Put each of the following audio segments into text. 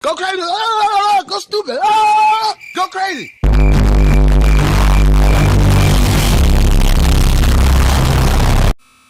Go crazy. Ah, go stupid. Ah, go crazy.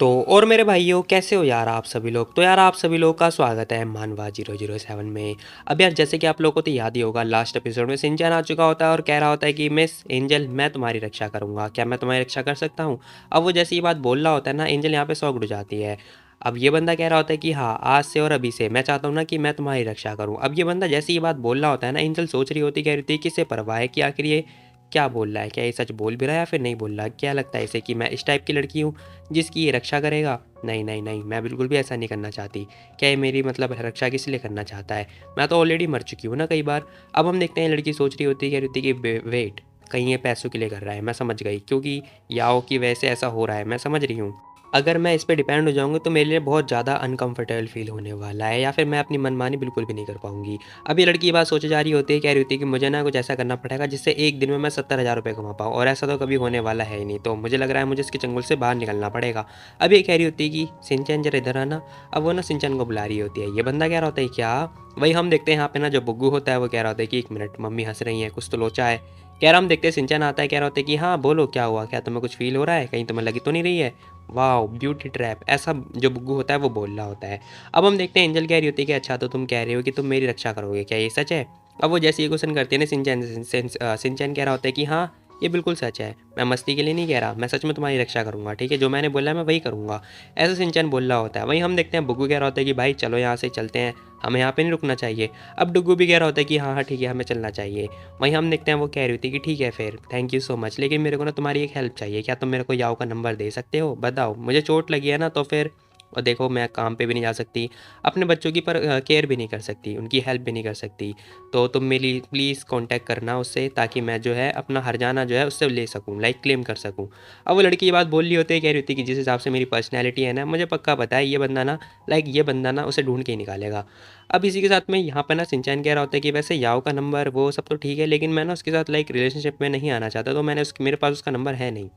तो और मेरे भाइयों कैसे हो यार आप सभी लोग। तो यार आप सभी लोगों का स्वागत है मानवा 007 में। अब यार जैसे कि आप लोगों को तो याद ही होगा, लास्ट एपिसोड में सिंचैन आ चुका होता है और कह रहा होता है कि मिस एंजल मैं तुम्हारी रक्षा करूंगा, क्या मैं तुम्हारी रक्षा कर सकता हूँ। अब वो जैसे ये बात बोल रहा होता है ना, एंजल यहाँ पे शॉक्ड हो जाती है। अब ये बंदा कह रहा होता है कि हाँ आज से और अभी से मैं चाहता हूँ ना कि मैं तुम्हारी रक्षा करूँ। अब ये बंदा जैसे ये बात बोल रहा होता है ना, एंजल सोच रही होती, कह रही थी किससे परवाह है कि आखिर ये क्या बोल रहा है, क्या ये सच बोल भी रहा है या फिर नहीं बोल रहा है। क्या लगता है इसे कि मैं इस टाइप की लड़की हूँ जिसकी ये रक्षा करेगा। नहीं नहीं नहीं, मैं बिल्कुल भी ऐसा नहीं करना चाहती। क्या ये मेरी मतलब रक्षा किस लिए करना चाहता है, मैं तो ऑलरेडी मर चुकी हूँ ना कई बार। अब हम देखते हैं लड़की सोच रही होती है, कह रही होती है कि वेट, कहीं ये पैसों के लिए कर रहा है। मैं समझ गई, क्योंकि याओ की वजह से ऐसा हो रहा है, मैं समझ रही हूँ। अगर मैं इस पे डिपेंड हो जाऊँगी तो मेरे लिए बहुत ज़्यादा अनकंफर्टेबल फील होने वाला है, या फिर मैं अपनी मनमानी बिल्कुल भी नहीं कर पाऊँगी। अब ये लड़की ये बात सोचे जा रही होती है, कह रही होती है कि मुझे ना कुछ ऐसा करना पड़ेगा जिससे एक दिन में मैं 70,000 रुपये कमा पाऊँ, और ऐसा तो कभी होने वाला है ही नहीं। तो मुझे लग रहा है मुझे इसके चंगुल से बाहर निकलना पड़ेगा। अब ये कह रही होती है कि सिंचैन जरा इधर आना। अब वो ना सिंचैन को बुला रही होती है। ये बंदा कह रहा होता है क्या। वही हम देखते हैं यहाँ पे ना जो बुग्गू होता है वो कह रहा होता है कि 1 मिनट मम्मी हंस रही है, कुछ तो लोचा है। कह रहा हम देखते हैं सिंचैन आता है, कह रहा होता है कि हाँ बोलो क्या हुआ, क्या तुम्हें कुछ फील हो रहा है, कहीं तुम्हें लगी तो नहीं रही है। वाह ब्यूटी ट्रैप, ऐसा जो बुग्गू होता है वो बोल रहा होता है। अब हम देखते हैं एंजल कह रही होती है कि अच्छा तो तुम कह रहे हो कि तुम मेरी रक्षा करोगे, क्या ये सच है। अब वो जैसे ये क्वेश्चन करते हैं ना सिंचैन सिंचैन कह रहा होता है कि हाँ ये बिल्कुल सच है, मैं मस्ती के लिए नहीं कह रहा, मैं सच में तुम्हारी रक्षा करूंगा, ठीक है जो मैंने बोला है मैं वही करूंगा। ऐसा सिंचैन बोल रहा होता है। वहीं हम देखते हैं बुग्गू कह रहा होता है कि भाई चलो यहाँ से चलते हैं, हमें यहाँ पे नहीं रुकना चाहिए। अब डुग्गू भी कह रहा होता है कि हाँ हाँ ठीक है हमें चलना चाहिए। वहीं हम देखते हैं वो कह रही होती है कि ठीक है फिर थैंक यू सो मच, लेकिन मेरे को ना तुम्हारी एक हेल्प चाहिए, क्या तुम मेरे को याओ का नंबर दे सकते हो, बताओ मुझे चोट लगी है ना तो फिर। और देखो मैं काम पे भी नहीं जा सकती, अपने बच्चों की पर केयर भी नहीं कर सकती, उनकी हेल्प भी नहीं कर सकती। तो तुम मेरी प्लीज़ कांटेक्ट करना उससे, ताकि मैं जो है अपना हर्जाना जो है उससे ले सकूँ, लाइक क्लेम कर सकूँ। अब वो लड़की ये बात बोल रही होती है, कह रही होती है कि जिस हिसाब से मेरी पर्सनैलिटी है ना, मुझे पक्का पता है ये बंदा ना, लाइक ये बंदा ना उसे ढूंढ के ही निकालेगा। अब इसी के साथ में यहाँ पर ना सिंचैन कह रहा होता है कि वैसे याओ का नंबर वो सब तो ठीक है, लेकिन मैं ना उसके साथ लाइक रिलेशनशिप में नहीं आना चाहता, तो मेरे पास उसका नंबर है नहीं।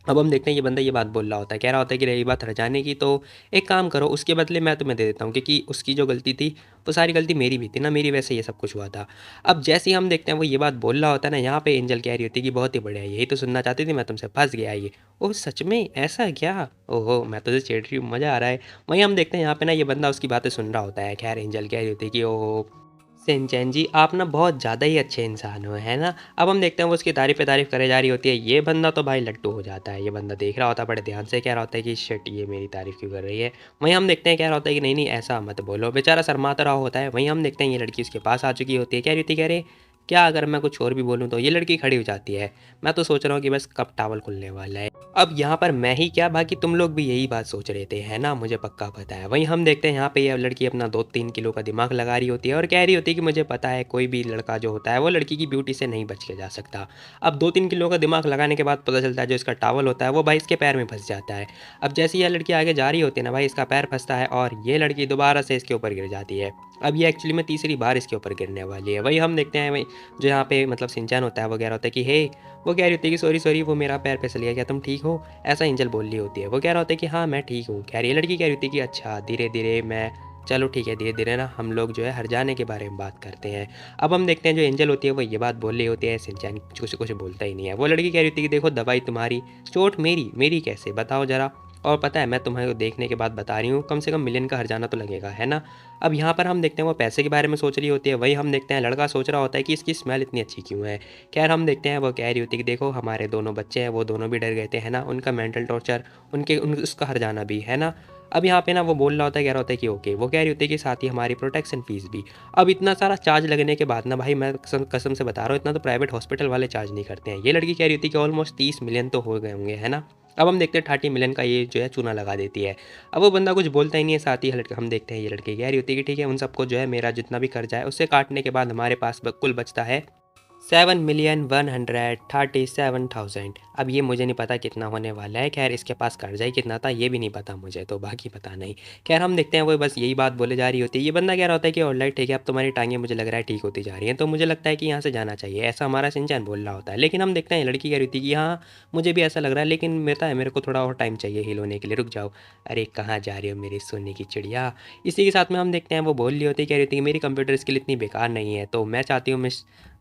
अब हम देखते हैं ये बंदा ये बात बोल रहा होता है, कह रहा होता है कि रही बात हरजाने की तो एक काम करो, उसके बदले मैं तुम्हें दे देता हूँ, क्योंकि उसकी जो गलती थी वो सारी गलती मेरी भी थी ना, मेरी वजह से ये सब कुछ हुआ था। अब जैसे ही हम देखते हैं वो ये बात बोल रहा होता है ना, यहाँ पे एंजल कह रही होती है कि बहुत ही बढ़िया, यही तो सुनना चाहती थी मैं, तुमसे फंस गया ये। ओह सच में ऐसा क्या, ओहो मैं तो छेड़ रही हूँ, मज़ा आ रहा है। वहीं हम देखते हैं यहाँ पे ना ये बंदा उसकी बातें सुन रहा होता है। खैर एंजल कह रही होती है कि ओहो सिंचैन जी आप ना बहुत ज़्यादा ही अच्छे इंसान हो, है ना। अब हम देखते हैं वो उसकी तारीफ़ पे तारीफ़ करे जा रही होती है। ये बंदा तो भाई लट्टू हो जाता है, ये बंदा देख रहा होता है बड़े ध्यान से, कह रहा होता है कि शिट ये मेरी तारीफ़ क्यों कर रही है। वहीं हम देखते हैं कह रहा होता है कि नहीं नहीं ऐसा मत बोलो, बेचारा शर्माता रहा होता है। वहीं हम देखते हैं ये लड़की उसके पास आ चुकी होती है, कह रही होती है कह रहे क्या अगर मैं कुछ और भी बोलूँ तो। ये लड़की खड़ी हो जाती है। मैं तो सोच रहा हूँ कि बस कब टावल खुलने वाला है। अब यहाँ पर मैं ही क्या, बाकी तुम लोग भी यही बात सोच रहे थे है ना, मुझे पक्का पता है। वहीं हम देखते हैं यहाँ पे ये लड़की अपना 2-3 किलो का दिमाग लगा रही होती है और कह रही होती है कि मुझे पता है कोई भी लड़का जो होता है वो लड़की की ब्यूटी से नहीं बच के जा सकता। अब 2-3 किलो का दिमाग लगाने के बाद पता चलता है जो इसका टावल होता है वो भाई इसके पैर में फंस जाता है। अब जैसे यह लड़की आगे जा रही होती है ना भाई, इसका पैर फंसता है और ये लड़की दोबारा से इसके ऊपर गिर जाती है। अब ये एक्चुअली में तीसरी बार इसके ऊपर गिरने वाली है। वही हम देखते हैं वही जो यहाँ पे मतलब सिंचैन होता है वो कह रहा होता है कि हे, वो कह रही होती है कि सॉरी सॉरी वो मेरा पैर फिसल गया, क्या तुम ठीक हो, ऐसा एंजल बोल रही होती है। वो कह रहा होता है कि हाँ मैं ठीक हूँ। कह रही है लड़की, कह रही होती है कि अच्छा धीरे धीरे मैं, चलो ठीक है धीरे धीरे ना हम लोग जो है हरजाने के बारे में बात करते हैं। अब हम देखते हैं जो एंजल होती है वो ये बात बोल रही होती है, सिंचैन कुछ कुछ बोलता ही नहीं है। वो लड़की कह रही होती है कि देखो दवाई तुम्हारी, चोट मेरी, मेरी कैसे बताओ ज़रा। और पता है मैं तुम्हें देखने के बाद बता रही हूँ, कम से कम मिलियन का हर्जाना तो लगेगा है ना। अब यहाँ पर हम देखते हैं वो पैसे के बारे में सोच रही होती है। वही हम देखते हैं लड़का सोच रहा होता है कि इसकी स्मेल इतनी अच्छी क्यों है। खैर हम देखते हैं वो कह रही होती है कि देखो हमारे दोनों बच्चे हैं, वो दोनों भी डर गए थे है ना, उनका मेंटल टॉर्चर, उसका हर्जाना भी है ना। अब यहाँ पे ना वो बोल रहा होता है, कह रहा होता है कि ओके। वो कह रही होती है कि साथ ही हमारी प्रोटेक्शन फीस भी। अब इतना सारा चार्ज लगने के बाद ना भाई मैं कसम से बता रहा हूँ इतना तो प्राइवेट हॉस्पिटल वाले चार्ज नहीं करते हैं। ये लड़की कह रही होती है कि ऑलमोस्ट 30 मिलियन तो हो गए होंगे है ना। अब हम देखते हैं 30 मिलियन का ये जो है चूना लगा देती है। अब वो बंदा कुछ बोलता ही नहीं है। साथ ही हम देखते हैं ये लड़की कह रही होती है कि ठीक है उन सबको जो है मेरा जितना भी कर्जा है उससे काटने के बाद हमारे पास कुल बचता है 7,137,000। अब ये मुझे नहीं पता कितना होने वाला है। खैर इसके पास कर्जा ही कितना था ये भी नहीं पता मुझे, तो बाकी पता नहीं। खैर हम देखते हैं वो बस यही बात बोले जा रही होती है। ये बंदा कह रहा होता है कि ऑलराइट ठीक है, अब तुम्हारी टांगें मुझे लग रहा है ठीक होती जा रही हैं, तो मुझे लगता है कि यहाँ से जाना चाहिए, ऐसा हमारा शिनचैन बोल रहा होता है। लेकिन हम देखते हैं ये लड़की कह रही थी कि हाँ मुझे भी ऐसा लग रहा है, लेकिन मेरे को थोड़ा और टाइम चाहिए हील होने के लिए, रुक जाओ। अरे कहाँ जा रही हो मेरी सोने की चिड़िया। इसी के साथ में हम देखते हैं वो बोल रही होती है, कह रही थी कि मेरी कंप्यूटर स्किल इतनी बेकार नहीं है, तो मैं चाहती हूँ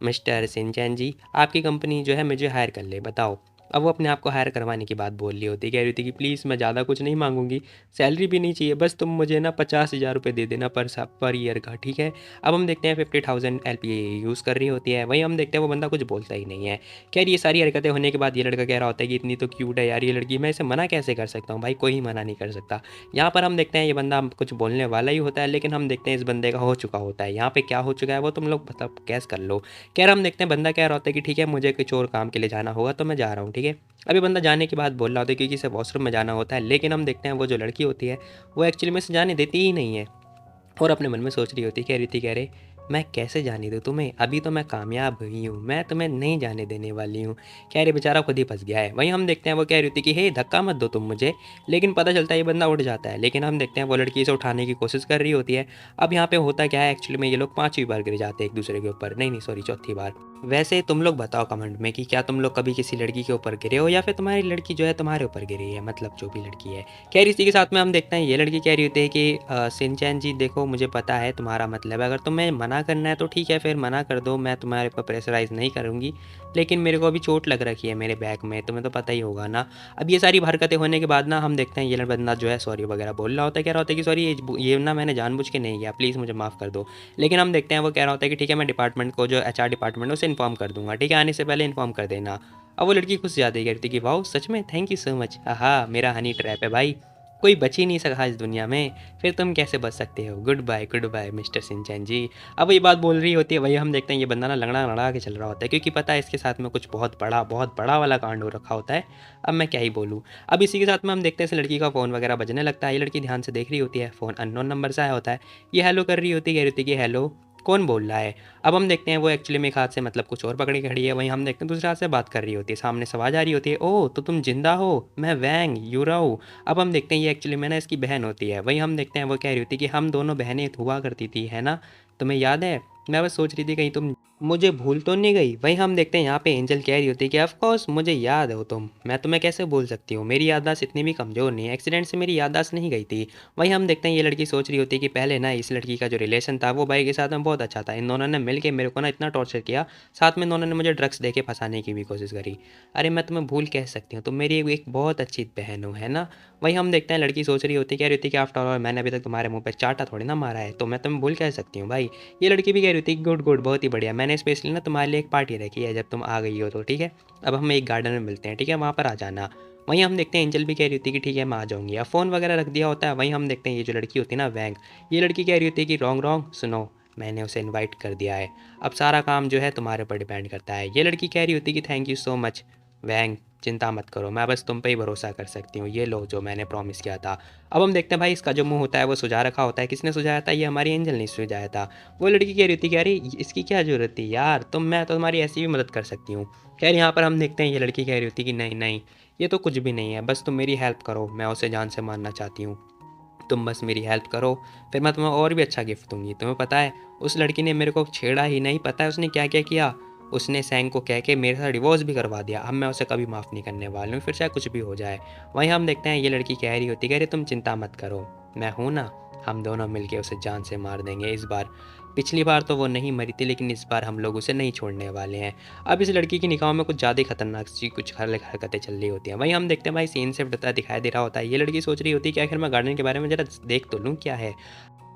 मिस्टर शिनचैन जी आपकी कंपनी जो है मुझे हायर कर ले, बताओ। अब वो अपने आप को हायर करवाने की बात बोल रही होती, कह रही थी कि प्लीज़ मैं ज़्यादा कुछ नहीं मांगूंगी, सैलरी भी नहीं चाहिए, बस तुम मुझे ना 50,000 रुपये दे देना पर ईयर का, ठीक है। अब हम देखते हैं 50,000 LPA यूज़ कर रही होती है। वहीं हम देखते हैं वो बंदा कुछ बोलता ही नहीं है। खैर ये सारी हरकतें होने के बाद ये लड़का कह रहा होता है कि इतनी तो क्यूट है यार ये लड़की, मैं इसे मना कैसे कर सकता हूँ भाई, कोई मना नहीं कर सकता। यहाँ पर हम देखते हैं ये बंदा कुछ बोलने वाला ही होता है, लेकिन हम देखते हैं इस बंदे का हो चुका होता है। यहाँ पे क्या हो चुका है वो तुम लोग मतलब कैस कर लो। खैर हम देखते हैं बंदा कह रहा होता है कि ठीक है मुझे कुछ और काम के लिए जाना होगा तो मैं जा रहा हूँ, ठीक है। अभी बंदा जाने के बाद बोल रहा होता है क्योंकि इसे वॉशरूम में जाना होता है, लेकिन हम देखते हैं वो जो लड़की होती है वो एक्चुअली में इसे जाने देती ही नहीं है, और अपने मन में सोच रही होती है, कह रही थी कह रहे मैं कैसे जाने दूँ तुम्हें, अभी तो मैं कामयाब हुई हूँ, मैं तुम्हें नहीं जाने देने वाली हूँ। कह रहे बेचारा खुद ही फंस गया है। वहीं हम देखते हैं वो कह रही थी कि हे धक्का मत दो तुम मुझे, लेकिन पता चलता है ये बंदा उठ जाता है। लेकिन हम देखते हैं वो लड़की इसे उठाने की कोशिश कर रही होती है। अब यहाँ पे होता क्या है एक्चुअली में, ये लोग 5वीं बार गिर जाते हैं एक दूसरे के ऊपर, नहीं नहीं सॉरी चौथी बार। वैसे तुम लोग बताओ कमेंट में कि क्या तुम लोग कभी किसी लड़की के ऊपर गिरे हो, या फिर तुम्हारी लड़की जो है तुम्हारे ऊपर गिरी है, मतलब जो भी लड़की है। खैर इसी के साथ में हम देखते हैं ये लड़की कह रही होती है कि शिनचैन जी देखो मुझे पता है तुम्हारा मतलब है, अगर तुम्हें मना करना है तो ठीक है फिर मना कर दो, मैं तुम्हारे ऊपर प्रेशराइज नहीं करूँगी, लेकिन मेरे को अभी चोट लग रखी है मेरे बैक में, तुम्हें तो पता ही होगा ना। अब ये सारी हरकतें होने के बाद ना हम देखते हैं ये बंदा जो है सॉरी वगैरह बोल रहा होता है, कह रहा होता है कि सॉरी ये ना मैंने जानबूझ के नहीं किया, प्लीज़ मुझे माफ़ कर दो। लेकिन हम देखते हैं वो कह रहा होता है कि ठीक है मैं डिपार्टमेंट को जो HR डिपार्टमेंट है उसे इन्फॉर्म कर दूंगा, ठीक है आने से पहले इन्फॉर्म कर देना। अब वो लड़की खुश जाती है, कहती कि वाह सच में थैंक यू सो मच, हाँ मेरा हनी ट्रैप है भाई, कोई बच ही नहीं सका इस दुनिया में, फिर तुम कैसे बच सकते हो, गुड बाय मिस्टर शिनचैन जी। अब ये बात बोल रही होती है, वही हम देखते हैं ये बंदा ना लंगड़ा लड़ा के चल रहा होता है, क्योंकि पता है इसके साथ में कुछ बहुत बड़ा वाला कांड हो रखा होता है। अब मैं क्या ही बोलूँ। अब इसी के साथ में हम देखते हैं इस लड़की का फ़ोन वगैरह बजने लगता है। ये लड़की ध्यान से देख रही होती है, फ़ोन अननोन नंबर से आया होता है। ये हेलो कर रही होती है, कह रही होती है कि हेलो कौन बोल रहा है। अब हम देखते हैं वो एक्चुअली में एक हाथ से मतलब कुछ और पकड़ी खड़ी है, वहीं हम देखते हैं दूसरे हाथ से बात कर रही होती है, सामने से आवाज़ आ रही होती है, ओह तो तुम जिंदा हो, मैं वैंग यूराऊ। अब हम देखते हैं ये एक्चुअली में ना इसकी बहन होती है। वहीं हम देखते हैं वो कह रही होती है कि हम दोनों बहनें हुआ करती थी है ना, तुम्हें याद है, मैं बस सोच रही थी कहीं तुम मुझे भूल तो नहीं गई। वहीं हम देखते हैं यहाँ पे एंजल कह रही होती है कि ऑफ कोर्स मुझे याद हो तुम, मैं तुम्हें कैसे भूल सकती हूँ, मेरी याददाश्त इतनी भी कमज़ोर नहीं है, एक्सीडेंट से मेरी याददाश्त नहीं गई थी। वहीं हम देखते हैं ये लड़की सोच रही होती है कि पहले ना इस लड़की का जो रिलेशन था वो भाई के साथ में बहुत अच्छा था, इन दोनों ने मिल के मेरे को ना इतना टॉर्चर किया, साथ में दोनों ने मुझे ड्रग्स दे के फंसाने की भी कोशिश करी। अरे मैं तुम्हें भूल कह सकती हूँ, तुम मेरी एक बहुत अच्छी बहन हो है ना। वहीं हम देखते हैं लड़की सोच रही होती है, कह रही होती है कि आफ्टर ऑल मैंने अभी तक तुम्हारे मुंह पे चाटा थोड़ी ना मारा है, तो मैं तुम्हें भूल कह सकती हूँ भाई। ये लड़की भी कह रही थी गुड बहुत ही बढ़िया, मैंने स्पेशली ना तुम्हारे लिए एक पार्टी रखी है जब तुम आ गई हो तो, ठीक है अब हम एक गार्डन में मिलते हैं, ठीक है वहाँ पर आ जाना। वहीं हम देखते हैं एंजल भी कह रही होती है कि ठीक है मैं आ जाऊँगी, अब फ़ोन वगैरह रख दिया होता है। वहीं हम देखते हैं ये जो लड़की होती है ना वैंग, ये लड़की कह रही होती है कि रॉन्ग सुनो, मैंने उसे इनवाइट कर दिया है, अब सारा काम जो है तुम्हारे ऊपर डिपेंड करता है। ये लड़की कह रही होती है कि थैंक यू सो मच वैंग, चिंता मत करो, मैं बस तुम पे ही भरोसा कर सकती हूँ, ये लो जो मैंने प्रॉमिस किया था। अब हम देखते हैं भाई इसका जो मुंह होता है वो सुझा रखा होता है, किसने सुझाया था, ये हमारी एंजल ने सुझाया था। वो लड़की कह रही थी कि अरे इसकी क्या ज़रूरत थी यार, मैं तो तुम्हारी ऐसी भी मदद कर सकती हूँ। खैर यहाँ पर हम देखते हैं ये लड़की कह रही होती कि नहीं नहीं ये तो कुछ भी नहीं है, बस तुम मेरी हेल्प करो, मैं उसे जान से मारना चाहती हूँ, तुम बस मेरी हेल्प करो, फिर मैं तुम्हें और भी अच्छा गिफ्ट दूंगी। तुम्हें पता है उस लड़की ने मेरे को छेड़ा ही नहीं, पता है उसने क्या क्या किया, उसने सैंग को कह के मेरे साथ डिवोर्स भी करवा दिया, अब मैं उसे कभी माफ़ नहीं करने वाली हूँ, फिर चाहे कुछ भी हो जाए। वहीं हम देखते हैं ये लड़की कह रही होती, कह रही तुम चिंता मत करो, मैं हूँ ना, हम दोनों मिलके उसे जान से मार देंगे इस बार। पिछली बार तो वो नहीं मरी थी, लेकिन इस बार हम लोग उसे नहीं छोड़ने वाले हैं। अब इस लड़की की निगाहों में कुछ ज़्यादा ही खतरनाक सी कुछ हरकतें चल रही होती हैं। वहीं हम देखते हैं भाई सीन से दिखाई दे रहा होता है, ये लड़की सोच रही होती है कि आखिर मैं गार्डन के बारे में ज़रा देख तो लूँ क्या है।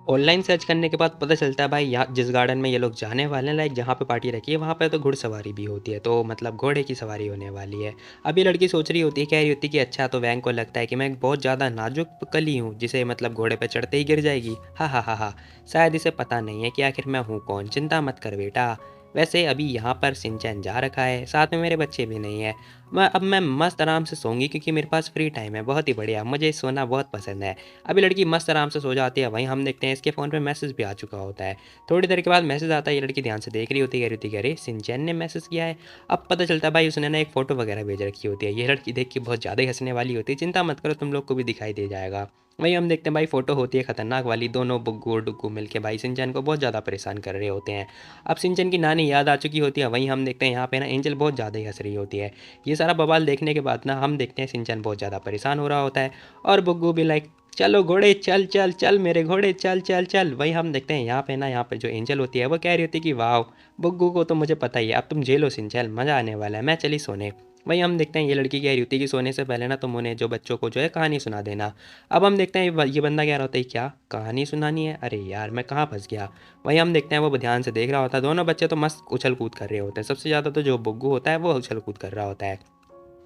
ऑनलाइन सर्च करने के बाद पता चलता है भाई यहाँ जिस गार्डन में ये लोग जाने वाले हैं, लाइक जहाँ पे पार्टी रखी है वहाँ पे तो घुड़सवारी भी होती है, तो मतलब घोड़े की सवारी होने वाली है। अब ये लड़की सोच रही होती है, कह रही होती है कि अच्छा तो वैंग को लगता है कि मैं एक बहुत ज़्यादा नाजुक कली हूँ जिसे मतलब घोड़े पे चढ़ते ही गिर जाएगी, हा शायद इसे पता नहीं है कि आखिर मैं हूँ कौन, चिंता मत कर बेटा, वैसे अभी यहाँ पर सिंचैन जा रखा है, साथ में मेरे बच्चे भी नहीं है। मैं मस्त आराम से सोऊंगी क्योंकि मेरे पास फ्री टाइम है। बहुत ही बढ़िया, मुझे सोना बहुत पसंद है। अभी लड़की मस्त आराम से सो जाती है। वहीं हम देखते हैं इसके फ़ोन पे मैसेज भी आ चुका होता है। थोड़ी देर के बाद मैसेज आता है, ये लड़की ध्यान से देख रही होती है, कह रही होती है कि अरे सिंचैन ने मैसेज किया है। अब पता चलता है भाई उसने ना एक फ़ोटो वगैरह भेज रखी होती है। ये लड़की देख के बहुत ज़्यादा ही हंसने वाली होती है। चिंता मत करो, तुम लोग को भी दिखाई दे जाएगा। वहीं हम देखते हैं भाई फ़ोटो होती है खतरनाक वाली। दोनों बुग्गू और डुग्गू मिलके भाई सिंचैन को बहुत ज़्यादा परेशान कर रहे होते हैं। अब सिंचैन की नानी याद आ चुकी होती है। वहीं हम देखते हैं यहाँ पे ना एंजल बहुत ज़्यादा ही हंस रही होती है। ये सारा बवाल देखने के बाद ना हम देखते हैं सिंचैन बहुत ज़्यादा परेशान हो रहा होता है और बुग्गू भी लाइक चलो घोड़े चल चल चल मेरे घोड़े चल चल चल। वहीं हम देखते हैं यहाँ पे जो एंजल होती है वो कह रही होती है कि वाह बुग्गू को तो मुझे पता ही है, अब तुम झेलो सिंचैन, मज़ा आने वाला है, मैं चली सोने। वहीं हम देखते हैं ये लड़की कह रही होती है कि सोने से पहले ना तुम उन्हें जो बच्चों को जो है कहानी सुना देना। अब हम देखते हैं ये बंदा कह रहा होता है क्या कहानी सुनानी है, अरे यार मैं कहाँ फंस गया। वहीं हम देखते हैं वो ध्यान से देख रहा होता है। दोनों बच्चे तो मस्त उछल कूद कर रहे होते हैं। सबसे ज़्यादा तो जो बुग्गू होता है वो उछल कूद कर रहा होता है।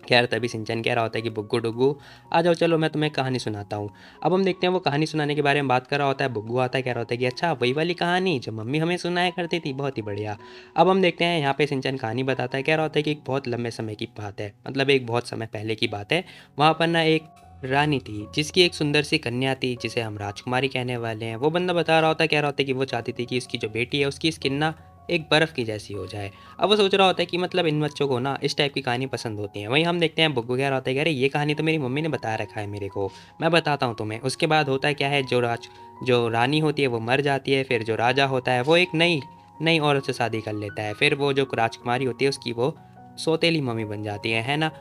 खैर तभी सिंचन कह रहा होता है कि बुग्गू डुग्गू आ जाओ, चलो मैं तुम्हें कहानी सुनाता हूँ। अब हम देखते हैं वो कहानी सुनाने के बारे में बात कर रहा होता है। बुग्गू आता है, कह रहा होता है कि अच्छा वही वाली कहानी जो मम्मी हमें सुनाया करती थी, बहुत ही बढ़िया। अब हम देखते हैं यहाँ पे सिंचन कहानी बताता है, कह रहा होता है कि एक बहुत लंबे समय की बात है, मतलब एक बहुत समय पहले की बात है। वहाँ पर ना एक रानी थी जिसकी एक सुंदर सी कन्या थी जिसे हम राजकुमारी कहने वाले हैं। वो बंदा बता रहा होता है, कह रहा होता है कि वो चाहती थी कि उसकी जो बेटी है उसकी स्किन ना एक बर्फ़ की जैसी हो जाए। अब वो सोच रहा होता है कि मतलब इन बच्चों को ना इस टाइप की कहानी पसंद होती है। वहीं हम देखते हैं बुग्गू कह रहा होता है कि अरे ये कहानी तो मेरी मम्मी ने बता रखा है मेरे को, मैं बताता हूँ तुम्हें। उसके बाद होता है क्या है, जो रानी होती है वो मर जाती है। फिर जो राजा होता है वो एक नई नई औरत से शादी कर लेता है। फिर वो जो राजकुमारी होती है उसकी वो सौतेली मम्मी बन जाती है ना।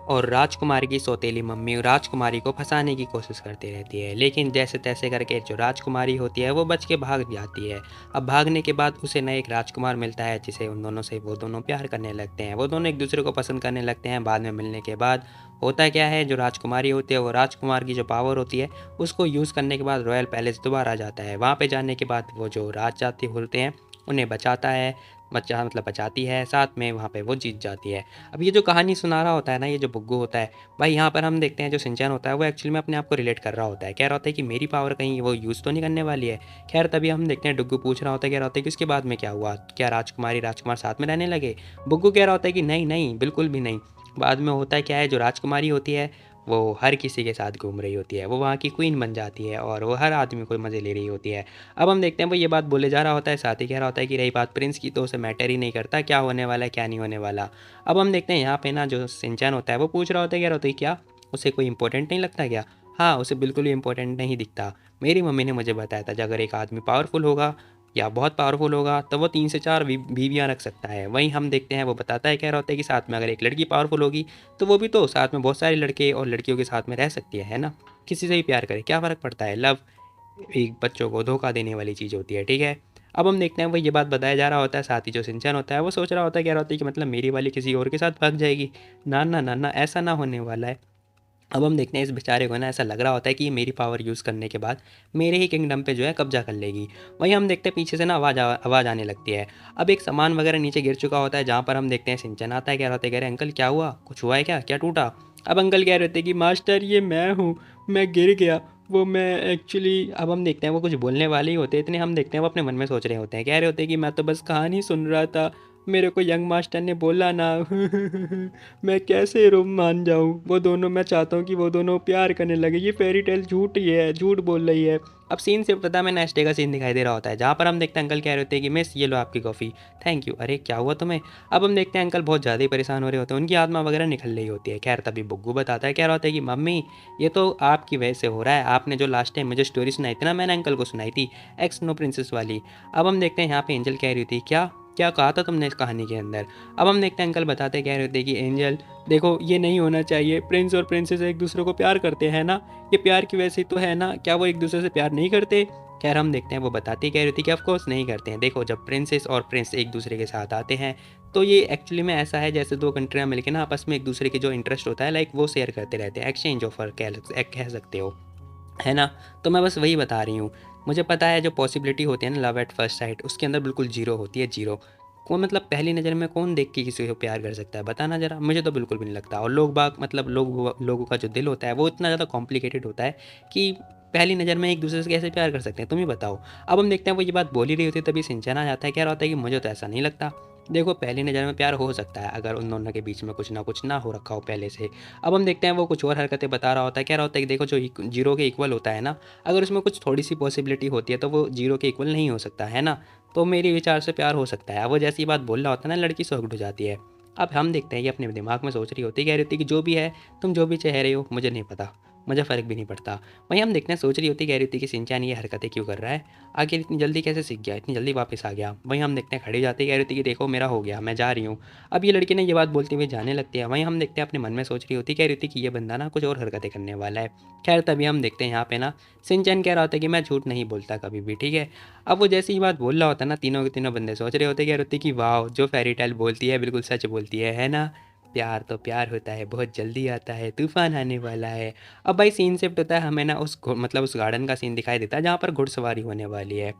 और राजकुमारी की सौतेली मम्मी राजकुमारी को फंसाने की कोशिश करती रहती है, लेकिन जैसे तैसे करके जो राजकुमारी होती है वो बच के भाग जाती है। अब भागने के बाद उसे नया एक राजकुमार मिलता है जिसे उन दोनों से वो दोनों प्यार करने लगते हैं। वो दोनों एक दूसरे को पसंद करने लगते हैं। बाद में मिलने के बाद होता क्या है, जो राजकुमारी होती है वो राजकुमार की जो पावर होती है उसको यूज़ करने के बाद रॉयल पैलेस दोबारा जाता है। वहाँ पर जाने के बाद वो जो राजजाती होते हैं उन्हें बचाता है, बचाती है, साथ में वहाँ पे वो जीत जाती है। अब ये जो कहानी सुना रहा होता है ना, ये जो बुग्गू होता है भाई, यहाँ पर हम देखते हैं जो शिनचैन होता है वो एक्चुअली में अपने आप को रिलेट कर रहा होता है। कह रहा होता है कि मेरी पावर कहीं वो यूज़ तो नहीं करने वाली है। खैर तभी हम देखते हैं डुग्गू पूछ रहा होता है, कह रहा होता है कि उसके बाद में क्या हुआ, क्या राजकुमारी राजकुमार साथ में रहने लगे। बुग्गू कह रहा होता है कि नहीं नहीं बिल्कुल भी नहीं। बाद में होता है क्या है, जो राजकुमारी होती है वो हर किसी के साथ घूम रही होती है, वो वहाँ की क्वीन बन जाती है और वो हर आदमी को मज़े ले रही होती है। अब हम देखते हैं वो ये बात बोले जा रहा होता है, साथ ही कह रहा होता है कि रही बात प्रिंस की तो उसे मैटर ही नहीं करता क्या होने वाला है क्या नहीं होने वाला। अब हम देखते हैं यहाँ पे ना जो सिंचैन होता है वो पूछ रहा होता है, कह रहा होता है क्या उसे कोई इंपॉर्टेंट नहीं लगता क्या। हाँ उसे बिल्कुल भी इंपॉर्टेंट नहीं दिखता। मेरी मम्मी ने मुझे बताया था अगर एक आदमी पावरफुल होगा या बहुत पावरफुल होगा तो वो 3 से 4 बीवियाँ रख सकता है। वहीं हम देखते हैं वो बताता है, कह रहा होता है कि साथ में अगर एक लड़की पावरफुल होगी तो वो भी तो साथ में बहुत सारे लड़के और लड़कियों के साथ में रह सकती है ना। किसी से ही प्यार करे क्या फ़र्क पड़ता है, लव एक बच्चों को धोखा देने वाली चीज़ होती है, ठीक है। अब हम देखते हैं वो ये बात बताया जा रहा होता है, साथ ही जो सिंचन होता है वो सोच रहा होता है, कह रहा होता है कि मतलब मेरी वाली किसी और के साथ भाग जाएगी। ना ना ना ना, ऐसा ना होने वाला है। अब हम देखते हैं इस बेचारे को ना ऐसा लग रहा होता है कि ये मेरी पावर यूज़ करने के बाद मेरे ही किंगडम पे जो है कब्जा कर लेगी। वहीं हम देखते हैं पीछे से ना आवाज़ आने लगती है। अब एक सामान वगैरह नीचे गिर चुका होता है जहाँ पर हम देखते हैं सिंचन आता है, कह रहा होता है, कह रहे अंकल क्या हुआ, कुछ हुआ है क्या, क्या टूटा। अब अंकल कह रहे थे कि मास्टर ये मैं हूँ, मैं गिर गया, वो मैं एक्चुअली। अब हम देखते हैं वो कुछ बोलने वाले ही होते हैं, इतने हम देखते हैं वो अपने मन में सोच रहे होते हैं, कह रहे होते हैं कि मैं तो बस कहानी सुन रहा था, मेरे को यंग मास्टर ने बोला ना मैं कैसे रोम मान जाऊँ, वो दोनों मैं चाहता हूँ कि वो दोनों प्यार करने लगे, ये फेरी टेल झूठ ही है, झूठ बोल रही है। अब सीन से पता मैं नेक्स्ट डे का सीन दिखाई दे रहा होता है जहाँ पर हम देखते हैं अंकल कह रहे होते हैं कि मिस ये लो आपकी कॉफ़ी, थैंक यू। अरे क्या हुआ तुम्हें। अब हम देखते हैं अंकल बहुत ज़्यादा ही परेशान हो रहे होते हैं, उनकी आत्मा वगैरह निकल रही होती है। खैर तभी बुग्गू बताता है, कह रहा होता है कि मम्मी ये तो आपकी वजह से हो रहा है, आपने जो लास्ट टाइम मुझे स्टोरी सुनाई थी ना, मैंने अंकल को सुनाई थी एक्स नो प्रिंसेस वाली। अब हम देखते हैं यहाँ पे एंजल कह रही थी क्या क्या कहा था तुमने इस कहानी के अंदर। अब हम देखते हैं अंकल बताते कह रहे होते कि एंजल देखो ये नहीं होना चाहिए, प्रिंस और प्रिंसेस एक दूसरे को प्यार करते हैं ना, ये प्यार की वजह से तो है ना, क्या वो एक दूसरे से प्यार नहीं करते। खैर हम देखते हैं वो बताती कह रही थी कि ऑफकोर्स नहीं करते हैं। देखो जब प्रिंसेस और प्रिंस एक दूसरे के साथ आते हैं तो ये एक्चुअली में ऐसा है जैसे दो कंट्रियाँ मिलकर ना आपस में एक दूसरे के जो इंटरेस्ट होता है लाइक वो शेयर करते रहते हैं, एक्सचेंज ऑफर कह सकते हो, है ना। तो मैं बस वही बता रही हूँ। मुझे पता है जो पॉसिबिलिटी होती है ना लव एट फर्स्ट साइट, उसके अंदर बिल्कुल जीरो होती है, जीरो। कौन मतलब पहली नज़र में कौन देख के किसी को प्यार कर सकता है, बताना ज़रा। मुझे तो बिल्कुल भी नहीं लगता। और लोगों का जो दिल होता है वो इतना ज़्यादा कॉम्प्लिकेटेड होता है कि पहली नज़र में एक दूसरे से कैसे प्यार कर सकते हैं, तुम ही बताओ। अब हम देखते हैं वो ये बात बोल ही रही होती है, तभी शिनचैन आ जाता है, कह रहा होता है कि मुझे तो ऐसा नहीं लगता। देखो पहली नज़र में प्यार हो सकता है अगर उन दोनों के बीच में कुछ ना हो रखा हो पहले से। अब हम देखते हैं वो कुछ और हरकतें बता रहा होता है, कह रहा होता है कि देखो जो जीरो के इक्वल होता है ना, अगर उसमें कुछ थोड़ी सी पॉसिबिलिटी होती है तो वो जीरो के इक्वल नहीं हो सकता है ना। तो मेरे विचार से प्यार हो सकता है। अब वो जैसी बात बोल रहा होता है ना, लड़की शॉक्ड हो जाती है। अब हम देखते हैं ये अपने दिमाग में सोच रही होती है, कह रही होती है कि जो भी है, तुम जो भी चाह रहे हो मुझे नहीं पता, मुझे फ़र्क भी नहीं पड़ता। वहीं हम देखते हैं सोच रही होती, कह रही होती कि शिनचैन ये हरकतें क्यों कर रहा है, आखिर इतनी जल्दी कैसे सीख गया, इतनी जल्दी वापस आ गया। वहीं हम देखते हैं खड़ी हो जाती है, कह रही होती कि देखो मेरा हो गया, मैं जा रही हूँ। अब ये लड़की ने ये बात बोलते हुए जाने लगती है। वहीं हम देखते हैं अपने मन में सोच रही होती, कह रही होती कि ये बंदा ना कुछ और हरकतें करने वाला है। खैर तभी हम देखते हैं यहाँ पे ना शिनचैन कह रहा होता है कि मैं झूठ नहीं बोलता कभी भी, ठीक है। अब वो जैसे ही बात बोल रहा होता है ना, तीनों के तीनों बंदे सोच रहे होते, कह रहे होते कि वाह, जो फेरी टेल बोलती है बिल्कुल सच बोलती है ना। प्यार तो प्यार होता है, बहुत जल्दी आता है, तूफान आने वाला है। अब भाई सीन शिफ्ट होता है, हमें ना मतलब उस गार्डन का सीन दिखाई देता है जहाँ पर घुड़सवारी होने वाली है।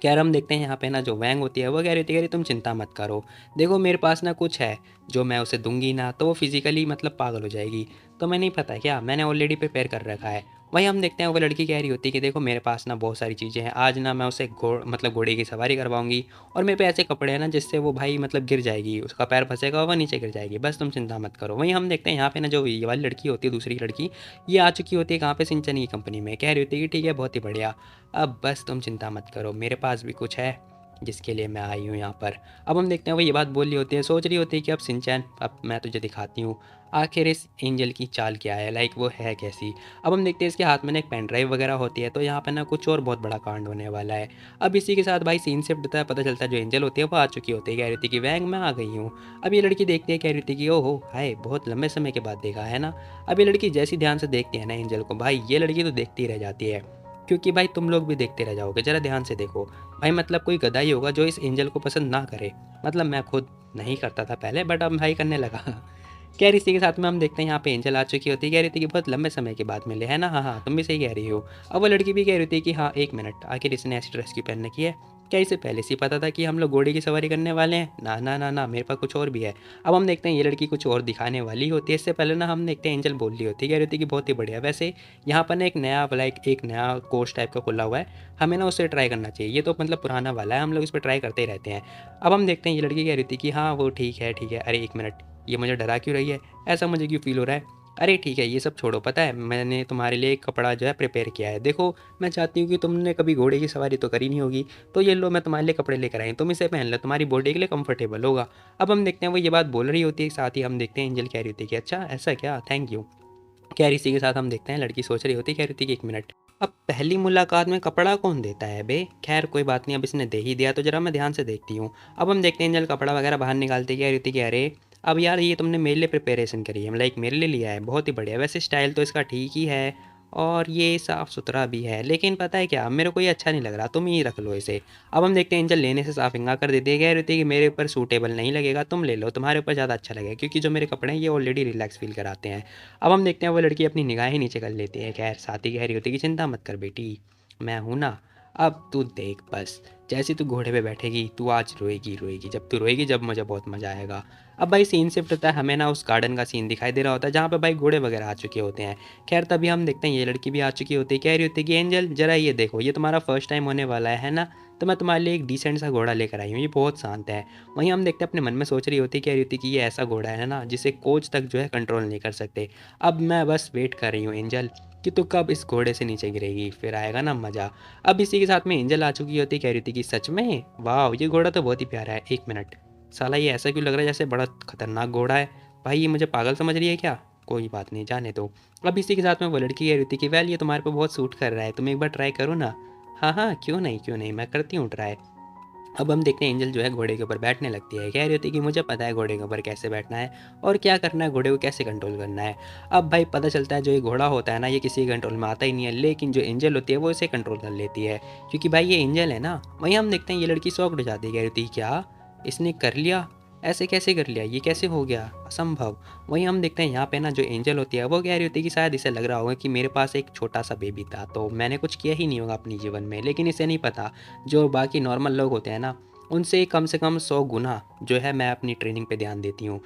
खैर हम देखते हैं यहाँ पे ना जो वैंग होती है वो कह रही थी, कह रही तुम चिंता मत करो, देखो मेरे पास ना कुछ है, जो मैं उसे दूंगी ना तो वो फिजिकली मतलब पागल हो जाएगी। तो मैं नहीं पता क्या, मैंने ऑलरेडी प्रिपेयर कर रखा है। वहीं हम देखते हैं वो लड़की कह रही होती है कि देखो मेरे पास ना बहुत सारी चीज़ें हैं, आज ना मैं उसे मतलब घोड़े की सवारी करवाऊंगी, और मेरे पे ऐसे कपड़े हैं ना जिससे वो भाई मतलब गिर जाएगी, उसका पैर फंसेगा और वह नीचे गिर जाएगी, बस तुम चिंता मत करो। वहीं हम देखते हैं यहाँ पे ना जो ये वाली लड़की होती है, दूसरी लड़की, ये आ चुकी होती है कहाँ पे, सिंचन की कंपनी में। कह रही होती है कि ठीक है बहुत ही बढ़िया, अब बस तुम चिंता मत करो, मेरे पास भी कुछ है जिसके लिए मैं आई हूँ यहाँ पर। अब हम देखते हैं वो ये बात बोल रही होती है, सोच रही होती है कि अब सिंचैन अब मैं तुझे दिखाती हूँ आखिर इस एंजल की चाल क्या है, लाइक वो है कैसी। अब हम देखते हैं इसके हाथ में ना एक पेन ड्राइव वगैरह होती है, तो यहाँ पर ना कुछ और बहुत बड़ा कांड होने वाला है। अब इसी के साथ भाई सीन शिफ्ट होता है, पता चलता है जो एंजल होती है वो आ चुकी होती है, कह रही थी कि वैंग मैं आ गई हूँ। अब ये लड़की देखती है, कह रही थी कि ओहो हाय, बहुत लंबे समय के बाद देखा है ना। अब ये लड़की जैसी ध्यान से देखती है ना एंजल को, भाई ये लड़की तो देखती रह जाती है, क्योंकि भाई तुम लोग भी देखते रह जाओगे, ज़रा ध्यान से देखो। भाई मतलब कोई गधा ही होगा जो इस एंजल को पसंद ना करे, मतलब मैं खुद नहीं करता था पहले बट अब भाई करने लगा। खैर इसी के साथ में हम देखते हैं यहाँ पे एंजल आ चुकी होती है, कह रही थी कि बहुत लंबे समय के बाद मिले है ना, हाँ हाँ तुम भी सही कह रही हो। अब वो लड़की भी कह रही थी कि हाँ एक मिनट, आखिर इसने ऐसी ड्रेस क्यों पहन रखी है, क्या इसे पहले से ही पता था कि हम लोग घोड़े की सवारी करने वाले हैं, ना ना ना ना मेरे पास कुछ और भी है। अब हम देखते हैं ये लड़की कुछ और दिखाने वाली होती है, इससे पहले ना हम देखते हैं एंजल बोल रही होती है, कह रही होती कि बहुत ही बढ़िया, वैसे यहाँ पर ना एक नया लाइक एक नया कोर्स टाइप का खुला हुआ है, हमें ना उसे ट्राई करना चाहिए, ये तो मतलब पुराना वाला है, हम लोग इस पर ट्राई करते ही रहते हैं। अब हम देखते हैं ये लड़की कह रही थी कि हाँ वो ठीक है ठीक है, अरे एक मिनट, ये मुझे डरा क्यों रही है, ऐसा मुझे क्यों फील हो रहा है। अरे ठीक है ये सब छोड़ो, पता है मैंने तुम्हारे लिए एक कपड़ा जो है प्रिपेयर किया है, देखो मैं चाहती हूँ कि तुमने कभी घोड़े की सवारी तो करी नहीं होगी, तो ये लो मैं तुम्हारे लिए कपड़े लेकर आई, तुम इसे पहन लो, तुम्हारी बॉडी के लिए कंफर्टेबल होगा। अब हम देखते हैं वो ये बात बोल रही होती है, साथ ही हम देखते हैं एंजल कह रही होती है कि अच्छा ऐसा क्या, थैंक यू। खैर इसी के साथ हम देखते हैं लड़की सोच रही होती है, कह रही थी कि एक मिनट, अब पहली मुलाकात में कपड़ा कौन देता है बे, खैर कोई बात नहीं, अब इसने दे ही दिया तो जरा मैं ध्यान से देखती हूँ। अब हम देखते हैं एंजल कपड़ा वगैरह बाहर निकालती, कह रही थी कि अरे अब यार ये तुमने मेरे लिए प्रिपरेशन करी है, लाइक मेरे लिए लिया है, बहुत ही बढ़िया, वैसे स्टाइल तो इसका ठीक ही है और ये साफ़ सुथरा भी है, लेकिन पता है क्या मेरे को ये अच्छा नहीं लग रहा, तुम ही रख लो इसे। अब हम देखते हैं एंजल लेने से साफ इंकार कर देती है, कह रही थी कि मेरे ऊपर सूटेबल नहीं लगेगा, तुम ले लो, तुम्हारे ऊपर ज़्यादा अच्छा लगेगा, क्योंकि जो मेरे कपड़े हैं ये ऑलरेडी रिलैक्स फील कराते हैं। अब हम देखते हैं वो लड़की अपनी निगाहें नीचे कर लेती है, खैर साथ ही कह रही होती है कि चिंता मत कर बेटी, मैं हूँ ना, अब तू देख बस, जैसे तू घोड़े पे बैठेगी तू आज रोएगी रोएगी, जब तू रोएगी जब मुझे बहुत मज़ा आएगा। अब भाई सीन शिफ्ट होता है, हमें ना उस गार्डन का सीन दिखाई दे रहा होता है जहाँ पे भाई घोड़े वगैरह आ चुके होते हैं। खैर तभी हम देखते हैं ये लड़की भी आ चुकी होती है, कह रही होती है कि एंजल जरा ये देखो, ये तुम्हारा फर्स्ट टाइम होने वाला है ना, तो मैं तुम्हारे लिए एक डिसेंट सा घोड़ा लेकर आई हूँ, ये बहुत शांत है। वहीं हम देखते हैं अपने मन में सोच रही होती, कह रही होती कि ये ऐसा घोड़ा है ना जिसे कोच तक जो है कंट्रोल नहीं कर सकते। अब मैं बस वेट कर रही हूँ एंजल कि तू कब इस घोड़े से नीचे गिरेगी, फिर आएगा ना मज़ा। अब इसी के साथ में एंजल आ चुकी होती, कह रही थी कि सच में वाह ये घोड़ा तो बहुत ही प्यारा है, एक मिनट, साला ये ऐसा क्यों लग रहा है जैसे बड़ा खतरनाक घोड़ा है, भाई ये मुझे पागल समझ रही है क्या, कोई बात नहीं जाने दो। अब इसी के साथ में वो लड़की कह रही थी कि वेल ये तुम्हारे पे बहुत सूट कर रहा है, तुम एक बार ट्राई करो ना। हाँ हाँ क्यों नहीं मैं करती हूँ ट्राई। अब हम देखते हैं एंजल जो है घोड़े के ऊपर बैठने लगती है, कह रही होती है कि मुझे पता है घोड़े के ऊपर कैसे बैठना है और क्या करना है, घोड़े को कैसे कंट्रोल करना है। अब भाई पता चलता है जो ये घोड़ा होता है ना ये किसी कंट्रोल में आता ही नहीं है, लेकिन जो एंजल होती है वो इसे कंट्रोल कर लेती है, क्योंकि भाई ये एंजल है ना। वहीं हम देखते हैं ये लड़की शॉक्ड हो जाती है, कह रही थी क्या इसने कर लिया, ऐसे कैसे कर लिया, ये कैसे हो गया, असंभव। वहीं हम देखते हैं यहाँ पे ना जो एंजल होती है वो कह रही होती है कि शायद इसे लग रहा होगा कि मेरे पास एक छोटा सा बेबी था तो मैंने कुछ किया ही नहीं होगा अपने जीवन में, लेकिन इसे नहीं पता जो बाकी नॉर्मल लोग होते हैं ना उनसे कम से कम 100 गुना जो है मैं अपनी ट्रेनिंग पे ध्यान देती हूँ।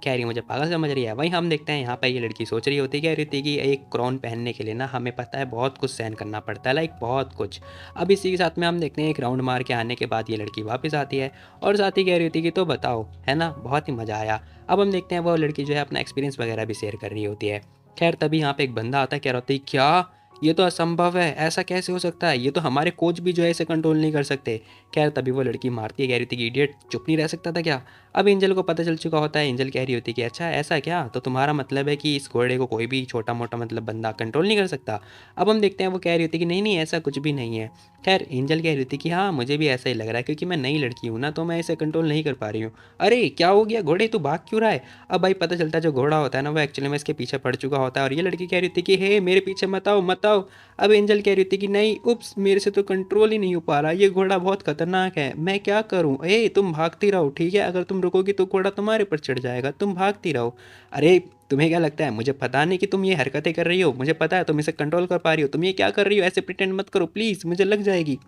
कह रही मुझे पागल समझ रही है। वहीं हम देखते हैं यहाँ पर ये लड़की सोच रही होती है, कह रही होती है कि एक क्राउन पहनने के लिए ना हमें पता है बहुत कुछ सहन करना पड़ता है, लाइक बहुत कुछ। अब इसी के साथ में हम देखते हैं एक राउंड मार के आने के बाद ये लड़की वापस आती है और साथ ही कह रही होती है कि तो बताओ, है ना, बहुत ही मज़ा आया। अब हम देखते हैं वो लड़की जो है अपना एक्सपीरियंस वगैरह भी शेयर कर रही होती है। खैर तभी यहाँ पे एक बंदा आता है, कह रहा होता है क्या, ये तो असंभव है, ऐसा कैसे हो सकता है, ये तो हमारे कोच भी जो है इसे कंट्रोल नहीं कर सकते। खैर तभी वो लड़की मारती है, कह रही थी कि इडियट, चुप नहीं रह सकता था क्या। अब एंजल को पता चल चुका होता है। एंजल कह रही होती है कि अच्छा ऐसा क्या, तो तुम्हारा मतलब है कि इस घोड़े को कोई भी छोटा मोटा मतलब बंदा कंट्रोल नहीं कर सकता। अब हम देखते हैं वो कह रही होती है कि नहीं नहीं ऐसा कुछ भी नहीं है। खैर एंजल कह रही थी कि हाँ मुझे भी ऐसा ही लग रहा है, क्योंकि मैं नई लड़की हूँ ना, तो मैं इसे कंट्रोल नहीं कर पा रही हूँ। अरे क्या हो गया घोड़े, तू भाग क्यों रहा है। अब भाई पता चलता है जो घोड़ा होता है ना वो एक्चुअली में इसके पीछे पड़ चुका होता है और ये लड़की कह रही थी कि हे मेरे पीछे मत आओ मत आओ। अब एंजल कह रही थी कि नहीं उप्स, मेरे से तो कंट्रोल ही नहीं हो पा रहा, ये घोड़ा बहुत खतरनाक है, मैं क्या करूं। तुम भागती रहो ठीक है, अगर तुम रुकोगी तो घोड़ा तुम्हारे पर चढ़ जाएगा, तुम भागती रहो। अरे तुम्हें क्या लगता है मुझे पता नहीं कि तुम ये हरकतें कर रही हो, मुझे पता है तुम इसे कंट्रोल कर पा रही हो, तुम ये क्या कर रही हो, ऐसे प्रिटेंड मत करो प्लीज़, मुझे लग जाएगी।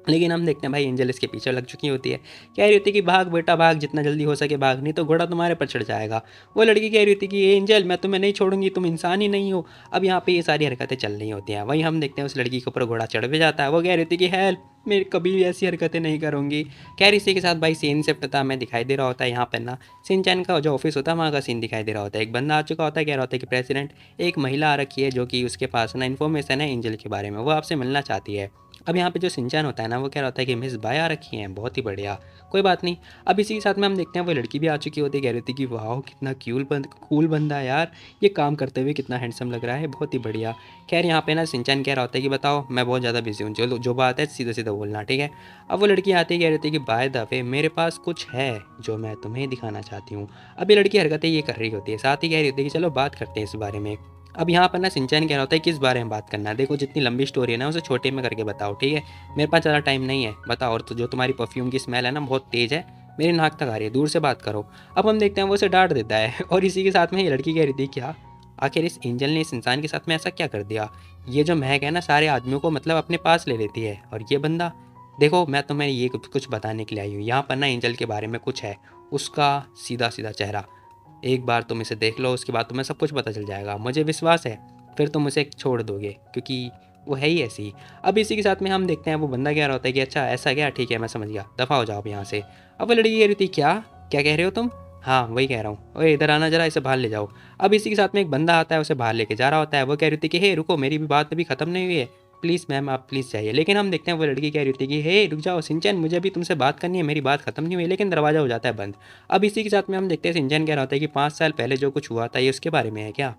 लेकिन हम देखते हैं भाई एंजल इसके पीछे लग चुकी होती है, कह रही होती है कि भाग बेटा भाग, जितना जल्दी हो सके भाग, नहीं तो घोड़ा तुम्हारे पर चढ़ जाएगा। वो लड़की कह रही होती है कि एंजल मैं तुम्हें नहीं छोड़ूंगी, तुम इंसान ही नहीं हो। अब यहाँ पे ये सारी हरकतें चल रही होती हैं। वहीं हम देखते हैं उस लड़की के ऊपर घोड़ा चढ़ भी जाता है। वो कह रही थी कि हेल्प, मैं कभी भी ऐसी हरकतें नहीं करूँगी। खैर इसी के साथ भाई सीन शिफ्ट हमें दिखाई दे रहा होता है यहाँ पर ना, सिंचैन का जो ऑफिस होता है वहाँ का सीन दिखाई दे रहा होता है। एक बंदा आ चुका होता है, कह रहा होता है कि प्रेसिडेंट, एक महिला आ रखी है जो कि उसके पास ना इन्फॉर्मेशन है एंजल के बारे में, वो आपसे मिलना चाहती है। अब यहाँ पे जो सिंचैन होता है ना वो कह रहा होता है कि मिस बाय आ रखी हैं, बहुत ही बढ़िया, कोई बात नहीं। अब इसी के साथ में हम देखते हैं वो लड़की भी आ चुकी होती है, कह रही थी कि वाह कितना कूल बंदा है यार, ये काम करते हुए कितना हैंडसम लग रहा है, बहुत ही बढ़िया। खैर यहाँ पे ना सिंचैन कह रहा होता है कि बताओ मैं बहुत ज़्यादा बिजी हूँ, जो जो बात है सीधा सीधा बोलना ठीक है। अब वो लड़की आती है, कह रही थी कि बाय द वे मेरे पास कुछ है जो मैं तुम्हें दिखाना चाहती हूँ। अब ये लड़की हरकतें ये कर रही होती है, साथ ही कह रही होती है कि चलो बात करते हैं इस बारे में। अब यहाँ पर ना सिंचैन कह रहा होता है किस बारे में बात करना है, देखो जितनी लंबी स्टोरी है ना उसे छोटे में करके बताओ ठीक है, मेरे पास ज़्यादा टाइम नहीं है, बताओ। और तो जो तुम्हारी परफ्यूम की स्मेल है ना बहुत तेज़ है, मेरी नाक तक आ रही है, दूर से बात करो। अब हम देखते हैं वो उसे डांट देता है और इसी के साथ में ये लड़की कह रही थी क्या, आखिर इस एंजल ने इस इंसान के साथ में ऐसा क्या कर दिया, ये जो महक है ना सारे आदमियों को मतलब अपने पास ले लेती है, और ये बंदा, देखो मैं तुम्हें ये कुछ बताने के लिए आई हूँ यहाँ पर ना, एंजल के बारे में कुछ है, उसका सीधा सीधा चेहरा, एक बार तुम इसे देख लो उसके बाद तुम्हें सब कुछ पता चल जाएगा, मुझे विश्वास है फिर तुम उसे छोड़ दोगे क्योंकि वो है ही ऐसी। अब इसी के साथ में हम देखते हैं वो बंदा कह रहा होता है कि अच्छा ऐसा क्या, ठीक है मैं समझ गया, दफ़ा हो जाओ अब यहाँ से। अब वो लड़की कह रही थी क्या, क्या कह रहे हो तुम, हाँ वही कह रहा हूँ, ओए इधर आना जरा, इसे बाहर ले जाओ। अब इसी के साथ में एक बंदा आता है उसे बाहर लेके जा रहा होता है। वो कह रही थी कि हे रुको, मेरी भी बात अभी ख़त्म नहीं हुई है, प्लीज़ मैम आप प्लीज़ जाइए। लेकिन हम देखते हैं वो लड़की कह रही थी कि हे रुक जाओ सिंचन, मुझे अभी तुमसे बात करनी है, मेरी बात खत्म नहीं हुई, लेकिन दरवाज़ा हो जाता है बंद। अब इसी के साथ में हम देखते हैं सिंचन कह रहा होता है कि 5 साल पहले जो कुछ हुआ था ये उसके बारे में है क्या।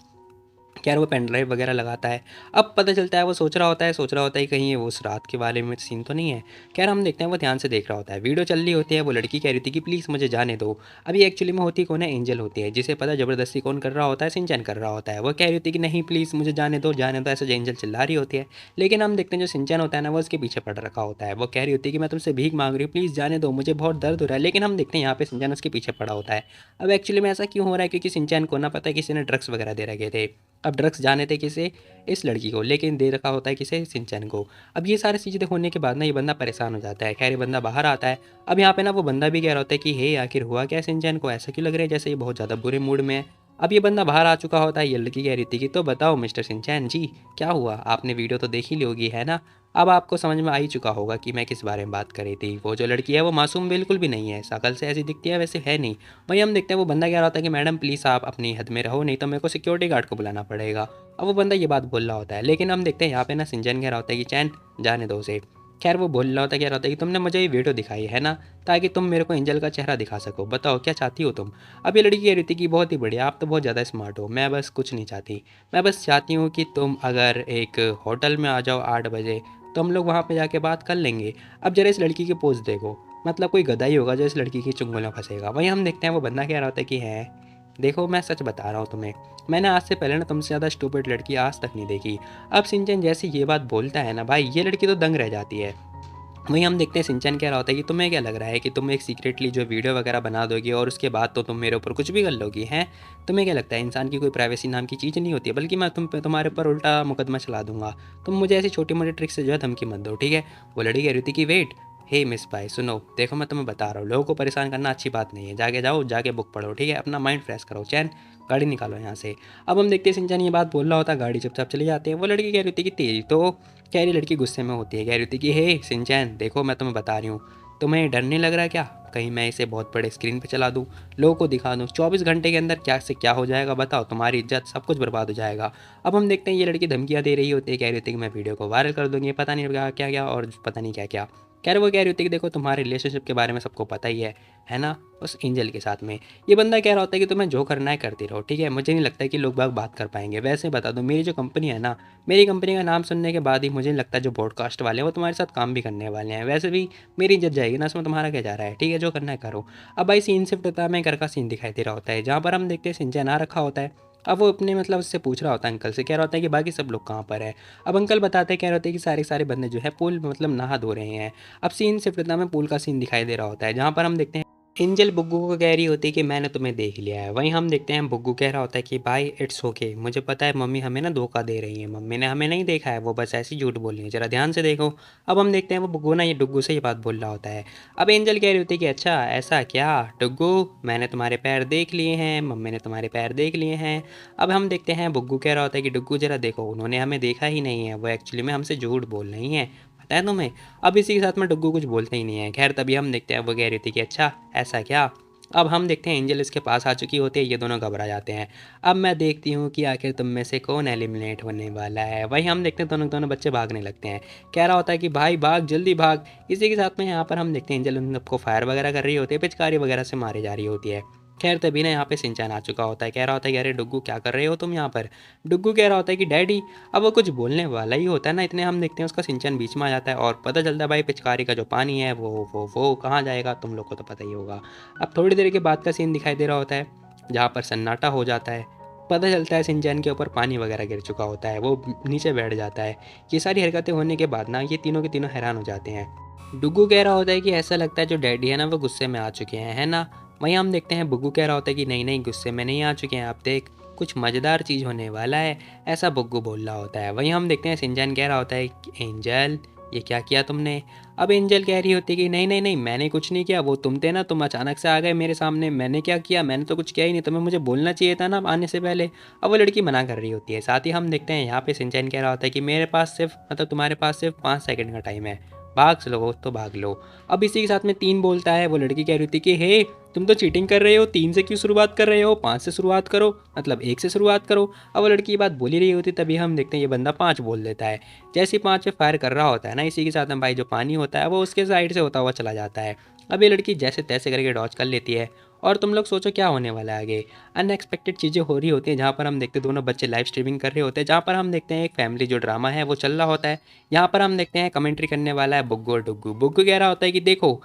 खैर वो पेन ड्राइव वगैरह लगाता है। अब पता चलता है वो सोच रहा होता है कहीं ये वो उस रात के बारे में सीन तो नहीं है। खैर हम देखते हैं वो ध्यान से देख रहा होता है, वीडियो चल रही होती है। वो लड़की कह रही थी कि प्लीज़ मुझे जाने दो। अभी एक्चुअली में होती कौन है, एंजल होती है, जिसे पता ज़बरदस्ती कौन कर रहा होता है, सिंचन कर रहा होता है। वो कह रही थी कि नहीं प्लीज़ मुझे जाने दो जाने दो, ऐसे एंजल चिल्ला रही होती है। लेकिन हम देखते हैं जो सिंचन होता है ना वो उसके पीछे पड़ रखा होता है। वो कह रही होती है कि मैं तुमसे भीख मांग रही हूँ, प्लीज़ जाने दो, मुझे बहुत दर्द हो रहा है। लेकिन हम देखते हैं यहाँ पे सिंचन उसके पीछे पड़ा होता है। अब एक्चुअली में ऐसा क्यों हो रहा है, क्योंकि सिंचन को ना पता है किसी ने ड्रग्स वगैरह दे रखे थे। अब ड्रग्स जाने थे किसे, इस लड़की को, लेकिन दे रखा होता है किसे, सिंचन को। अब ये सारी चीज़ें होने के बाद ना ये बंदा परेशान हो जाता है। खैर ये बंदा बाहर आता है। अब यहाँ पे ना वो बंदा भी कह रहा होता है कि हे आखिर हुआ क्या, सिंचन को ऐसा क्यों लग रहा है जैसे ये बहुत ज़्यादा बुरे मूड में है। अब ये बंदा बाहर आ चुका होता है। ये लड़की कह रही थी कि तो बताओ मिस्टर सिंचन जी क्या हुआ, आपने वीडियो तो देख ही ली होगी है ना, अब आपको समझ में आ ही चुका होगा कि मैं किस बारे में बात कर रही थी। वो जो लड़की है वो मासूम बिल्कुल भी नहीं है, शकल से ऐसी दिखती है वैसे है नहीं। वहीं हम देखते हैं वो बंदा कह रहा होता है कि मैडम प्लीज़ आप अपनी हद में रहो, नहीं तो मेरे को सिक्योरिटी गार्ड को बुलाना पड़ेगा। अब वो बंदा ये बात बोल रहा होता है। लेकिन हम देखते हैं यहाँ पे ना सिंचन कह रहा होता है कि चैन जाने दो उसे। खैर वो बोल रहा होता है, कह रहा होता है कि तुमने मुझे ये वीडियो दिखाई है ना ताकि तुम मेरे को एंजल का चेहरा दिखा सको, बताओ क्या चाहती हो तुम। अब ये लड़की कह रही थी कि बहुत ही बढ़िया, आप तो बहुत ज़्यादा स्मार्ट हो, मैं बस कुछ नहीं चाहती, मैं बस चाहती हूँ कि तुम अगर एक होटल में आ जाओ 8 बजे, तो हम लोग वहाँ पे जाके बात कर लेंगे। अब जरा इस लड़की की पोज देखो, मतलब कोई गधा ही होगा जो इस लड़की की चुंगल में फंसेगा। वहीं हम देखते हैं वो बंदा कह रहा होता है कि है देखो मैं सच बता रहा हूँ तुम्हें, मैंने आज से पहले ना तुमसे ज़्यादा स्टूपिड लड़की आज तक नहीं देखी। अब सिंचन जैसे ये बात बोलता है ना भाई, ये लड़की तो दंग रह जाती है। वहीं हम देखते हैं सिंचन कह रहा होता है कि तुम्हें क्या लग रहा है कि तुम एक सीक्रेटली जो वीडियो वगैरह बना दोगी और उसके बाद तो तुम मेरे ऊपर कुछ भी कर लोगी हैं। तुम्हें क्या लगता है इंसान की कोई प्राइवेसी नाम की चीज़ नहीं होती है, बल्कि मैं तुम्हारे ऊपर उल्टा मुकदमा चला दूंगा। तुम मुझे ऐसी छोटी मोटी ट्रिक से जो है धमकी मत दो ठीक है। वो लड़ी कह रही थी कि वेट, हे मिस भाई सुनो, देखो मैं तुम्हें बता रहा हूँ, लोगों को परेशान करना अच्छी बात नहीं है। जाके जाओ, जाके बुक पढ़ो, ठीक है? अपना माइंड फ्रेश करो, चैन गाड़ी निकालो यहाँ से। अब हम देखते हैं सिंचन ये बात बोल रहा होता है, गाड़ी चुपचाप चली जाती है। वो लड़की कह रही होती है कि तेरी तो, कह रही लड़की गुस्से में होती है, कह रही होती है कि हे सिंचन देखो मैं तुम्हें बता रही हूँ, तुम्हें डर नहीं लग रहा क्या? कहीं मैं इसे बहुत बड़े स्क्रीन पे चला दूँ, लोगों को दिखा दूँ, 24 घंटे के अंदर क्या से क्या हो जाएगा बताओ, तुम्हारी इज्जत सब कुछ बर्बाद हो जाएगा। अब हम देखते हैं ये लड़की धमकियाँ दे रही होती है, कह रही होती है कि मैं वीडियो को वायरल कर दूँगी, पता नहीं क्या क्या क्या और पता नहीं क्या क्या। वो कह रही होती है कि देखो तुम्हारे रिलेशनशिप के बारे में सबको पता ही है ना, उस एंजल के साथ में। ये बंदा कह रहा होता है कि तुम्हें जो करना है करती रहो, ठीक है? मुझे नहीं लगता है कि लोग बाग बात कर पाएंगे। वैसे बता दो, मेरी जो कंपनी है ना, मेरी कंपनी का नाम सुनने के बाद ही मुझे नहीं लगता जो ब्रॉडकास्ट वाले हैं वो तुम्हारे साथ काम भी करने वाले हैं। वैसे भी मेरी इज्जत जाएगी ना, इसमें तुम्हारा क्या जा रहा है? ठीक है, जो करना है करो। अब भाई सीन शिफ्ट होता है, हमें घर का सीन दिखाई दे रहा होता है, जहाँ पर हम देखते हैं सिंचन आ रखा होता है। अब वो अपने मतलब उससे पूछ रहा होता है, अंकल से कह रहा होता है कि बाकी सब लोग कहाँ पर है। अब अंकल बताते हैं, कह रहे होते हैं कि सारे सारे बंदे जो है पूल में मतलब नहा धो रहे हैं। अब सीन शिफ्ट होता है, हमें पूल का सीन दिखाई दे रहा होता है, जहाँ पर हम देखते हैं एंजल बुग्गू को कह रही होती है कि मैंने तुम्हें देख लिया है। वहीं हम देखते हैं बुग्गू कह रहा होता है कि भाई इट्स ओके, मुझे पता है मम्मी हमें ना धोखा दे रही है, मम्मी ने हमें नहीं देखा है, वो बस ऐसी झूठ बोल रही है, जरा ध्यान से देखो। अब हम देखते हैं वो बुग्गू ना ये डुग्गू से ये बात बोल रहा होता है। अब एंजल कह रही होती है कि अच्छा ऐसा क्या डुग्गू, मैंने तुम्हारे पैर देख लिए हैं, मम्मी ने तुम्हारे पैर देख लिए हैं। अब हम देखते हैं बुग्गू कह रहा होता है कि डुग्गू जरा देखो, उन्होंने हमें देखा ही नहीं है, वो एक्चुअली में हमसे झूठ बोल रही हैं, पता है तुम्हें? अब इसी के साथ में डुग्गू कुछ बोलते ही नहीं है। खैर तभी हम देखते हैं वो कह रही थी कि अच्छा ऐसा क्या। अब हम देखते हैं एंजल इसके पास आ चुकी होती है, ये दोनों घबरा जाते हैं। अब मैं देखती हूँ कि आखिर तुम में से कौन एलिमिनेट होने वाला है। वहीं हम देखते हैं दोनों दोनों बच्चे भागने लगते हैं, कह रहा होता है कि भाई भाग जल्दी भाग। इसी के साथ में यहाँ पर हम देखते हैं एंजल उन सबको फायर वगैरह कर रही होती है, पिचकारी वगैरह से मारी जा रही होती है। खैर तभी ना यहाँ पे सिंचन आ चुका होता है, कह रहा होता है कि अरे डुग्गू क्या कर रहे हो तुम यहाँ पर? डुग्गू कह रहा होता है कि डैडी। अब वो कुछ बोलने वाला ही होता है ना, इतने हम देखते हैं उसका सिंचन बीच में आ जाता है और पता चलता है भाई पिचकारी का जो पानी है वो कहाँ जाएगा, तुम लोग को तो पता ही होगा। अब थोड़ी देर के बाद का सीन दिखाई दे रहा होता है, जहाँ पर सन्नाटा हो जाता है। पता चलता है सिंचन के ऊपर पानी वगैरह गिर चुका होता है, वो नीचे बैठ जाता है। ये सारी हरकतें होने के बाद ना ये तीनों के तीनों हैरान हो जाते हैं। डुग्गू कह रहा होता है कि ऐसा लगता है जो डैडी है ना वो गुस्से में आ चुके हैं, है ना? वहीं हम देखते हैं बुग्गू कह रहा होता है कि नहीं नहीं गुस्से में नहीं आ चुके हैं, आप देख कुछ मज़ेदार चीज़ होने वाला है, ऐसा बुग्गू बोल रहा होता है। वहीं हम देखते हैं सिंचन कह रहा होता है कि एंजल ये क्या किया तुमने? अब एंजल कह रही होती है कि नहीं नहीं नहीं मैंने कुछ नहीं किया, वो तुम थे ना, तुम अचानक से आ गए मेरे सामने, मैंने क्या किया? मैंने तो कुछ किया ही नहीं, तुम्हें मुझे बोलना चाहिए था ना आने से पहले। अब वो लड़की मना कर रही होती है। साथ ही हम देखते हैं यहाँ पे सिंचन कह रहा होता है कि मेरे पास सिर्फ मतलब तुम्हारे पास सिर्फ 5 सेकंड का टाइम है, भाग लो तो भाग लो। अब इसी के साथ में 3 बोलता है। वो लड़की कह रही थी कि हे तुम तो चीटिंग कर रहे हो, 3 से क्यों शुरुआत कर रहे हो, 5 से शुरुआत करो, मतलब 1 से शुरुआत करो। अब वो लड़की ये बात बोल ही रही होती, तभी हम देखते हैं ये बंदा 5 बोल देता है। जैसे ही 5 पे फायर कर रहा होता है ना, इसी के साथ में भाई जो पानी होता है वो उसके साइड से होता हुआ चला जाता है। अब ये लड़की जैसे तैसे करके डॉज कर लेती है और तुम लोग सोचो क्या होने वाला है आगे। अनएक्सपेक्टेड चीज़ें हो रही होती हैं, जहाँ पर हम देखते हैं दोनों बच्चे लाइव स्ट्रीमिंग कर रहे होते हैं, जहाँ पर हम देखते हैं एक फैमिली जो ड्रामा है वो चल रहा होता है। यहाँ पर हम देखते हैं कमेंट्री करने वाला है बुग्गू और डुग्गू। बुग्गू कह रहा होता है कि देखो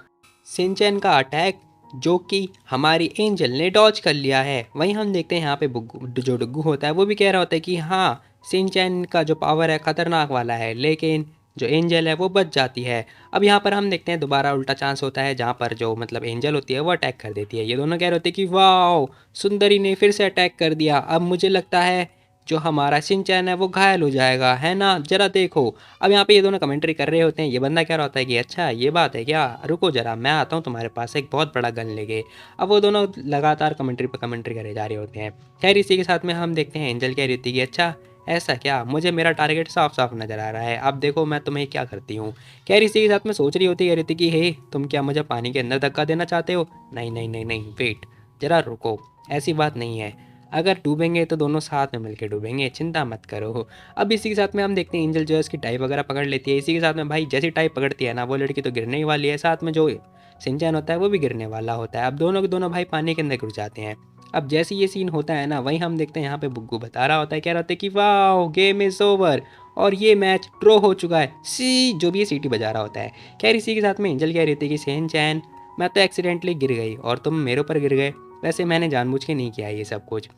सिंचन का अटैक जो कि हमारी एंजल ने डॉज कर लिया है। वहीं हम देखते हैं यहाँ पे बुग्गू जो डुग्गू होता है वो भी कह रहा होता है कि हाँ सिंचन का जो पावर है खतरनाक वाला है, लेकिन जो एंजल है वो बच जाती है। अब यहाँ पर हम देखते हैं दोबारा उल्टा चांस होता है, जहाँ पर जो मतलब एंजल होती है वो अटैक कर देती है। ये दोनों कह रहे होते हैं कि वाह सुंदरी ने फिर से अटैक कर दिया, अब मुझे लगता है जो हमारा शिनचैन है वो घायल हो जाएगा, है ना? जरा देखो। अब यहाँ पे ये दोनों कमेंट्री कर रहे होते हैं। ये बंदा कह रहा होता है कि अच्छा ये बात है क्या, रुको जरा मैं आता हूँ तुम्हारे पास एक बहुत बड़ा गन लेके। अब वो दोनों लगातार कमेंट्री पे कमेंट्री करे जा रहे होते हैं। खैर इसी के साथ में हम देखते हैं एंजल कह रही थी कि अच्छा ऐसा क्या, मुझे मेरा टारगेट साफ साफ नजर आ रहा है, अब देखो मैं तुम्हें क्या करती हूँ। खैर इसी के साथ में सोच रही होती कह रही थी कि हे तुम क्या मुझे पानी के अंदर धक्का देना चाहते हो? नहीं नहीं नहीं नहीं वेट, जरा रुको, ऐसी बात नहीं है, अगर डूबेंगे तो दोनों साथ में मिलकर डूबेंगे, चिंता मत करो। अब इसी के साथ में हम देखते हैं एंजल जो है उसकी टाइप वगैरह पकड़ लेती है। इसी के साथ में भाई जैसी टाइप पकड़ती है ना वो लड़की तो गिरने ही वाली है, साथ में जो सिंचैन होता है वो भी गिरने वाला होता है। अब दोनों के दोनों भाई पानी के अंदर घुस जाते हैं। अब जैसे ये सीन होता है ना वहीं हम देखते हैं यहाँ पे बुग्गू बता रहा होता है, कह रहा होता है कि वाह गेम इज़ ओवर और ये मैच ड्रॉ हो चुका है, सी जो भी ये सीटी बजा रहा होता है। खैर इसी के साथ में एंजल कह रही थी कि सिंचैन मैं तो एक्सीडेंटली गिर गई और तुम मेरे ऊपर गिर गए, वैसे मैंने जानबूझ के नहीं किया ये सब कुछ।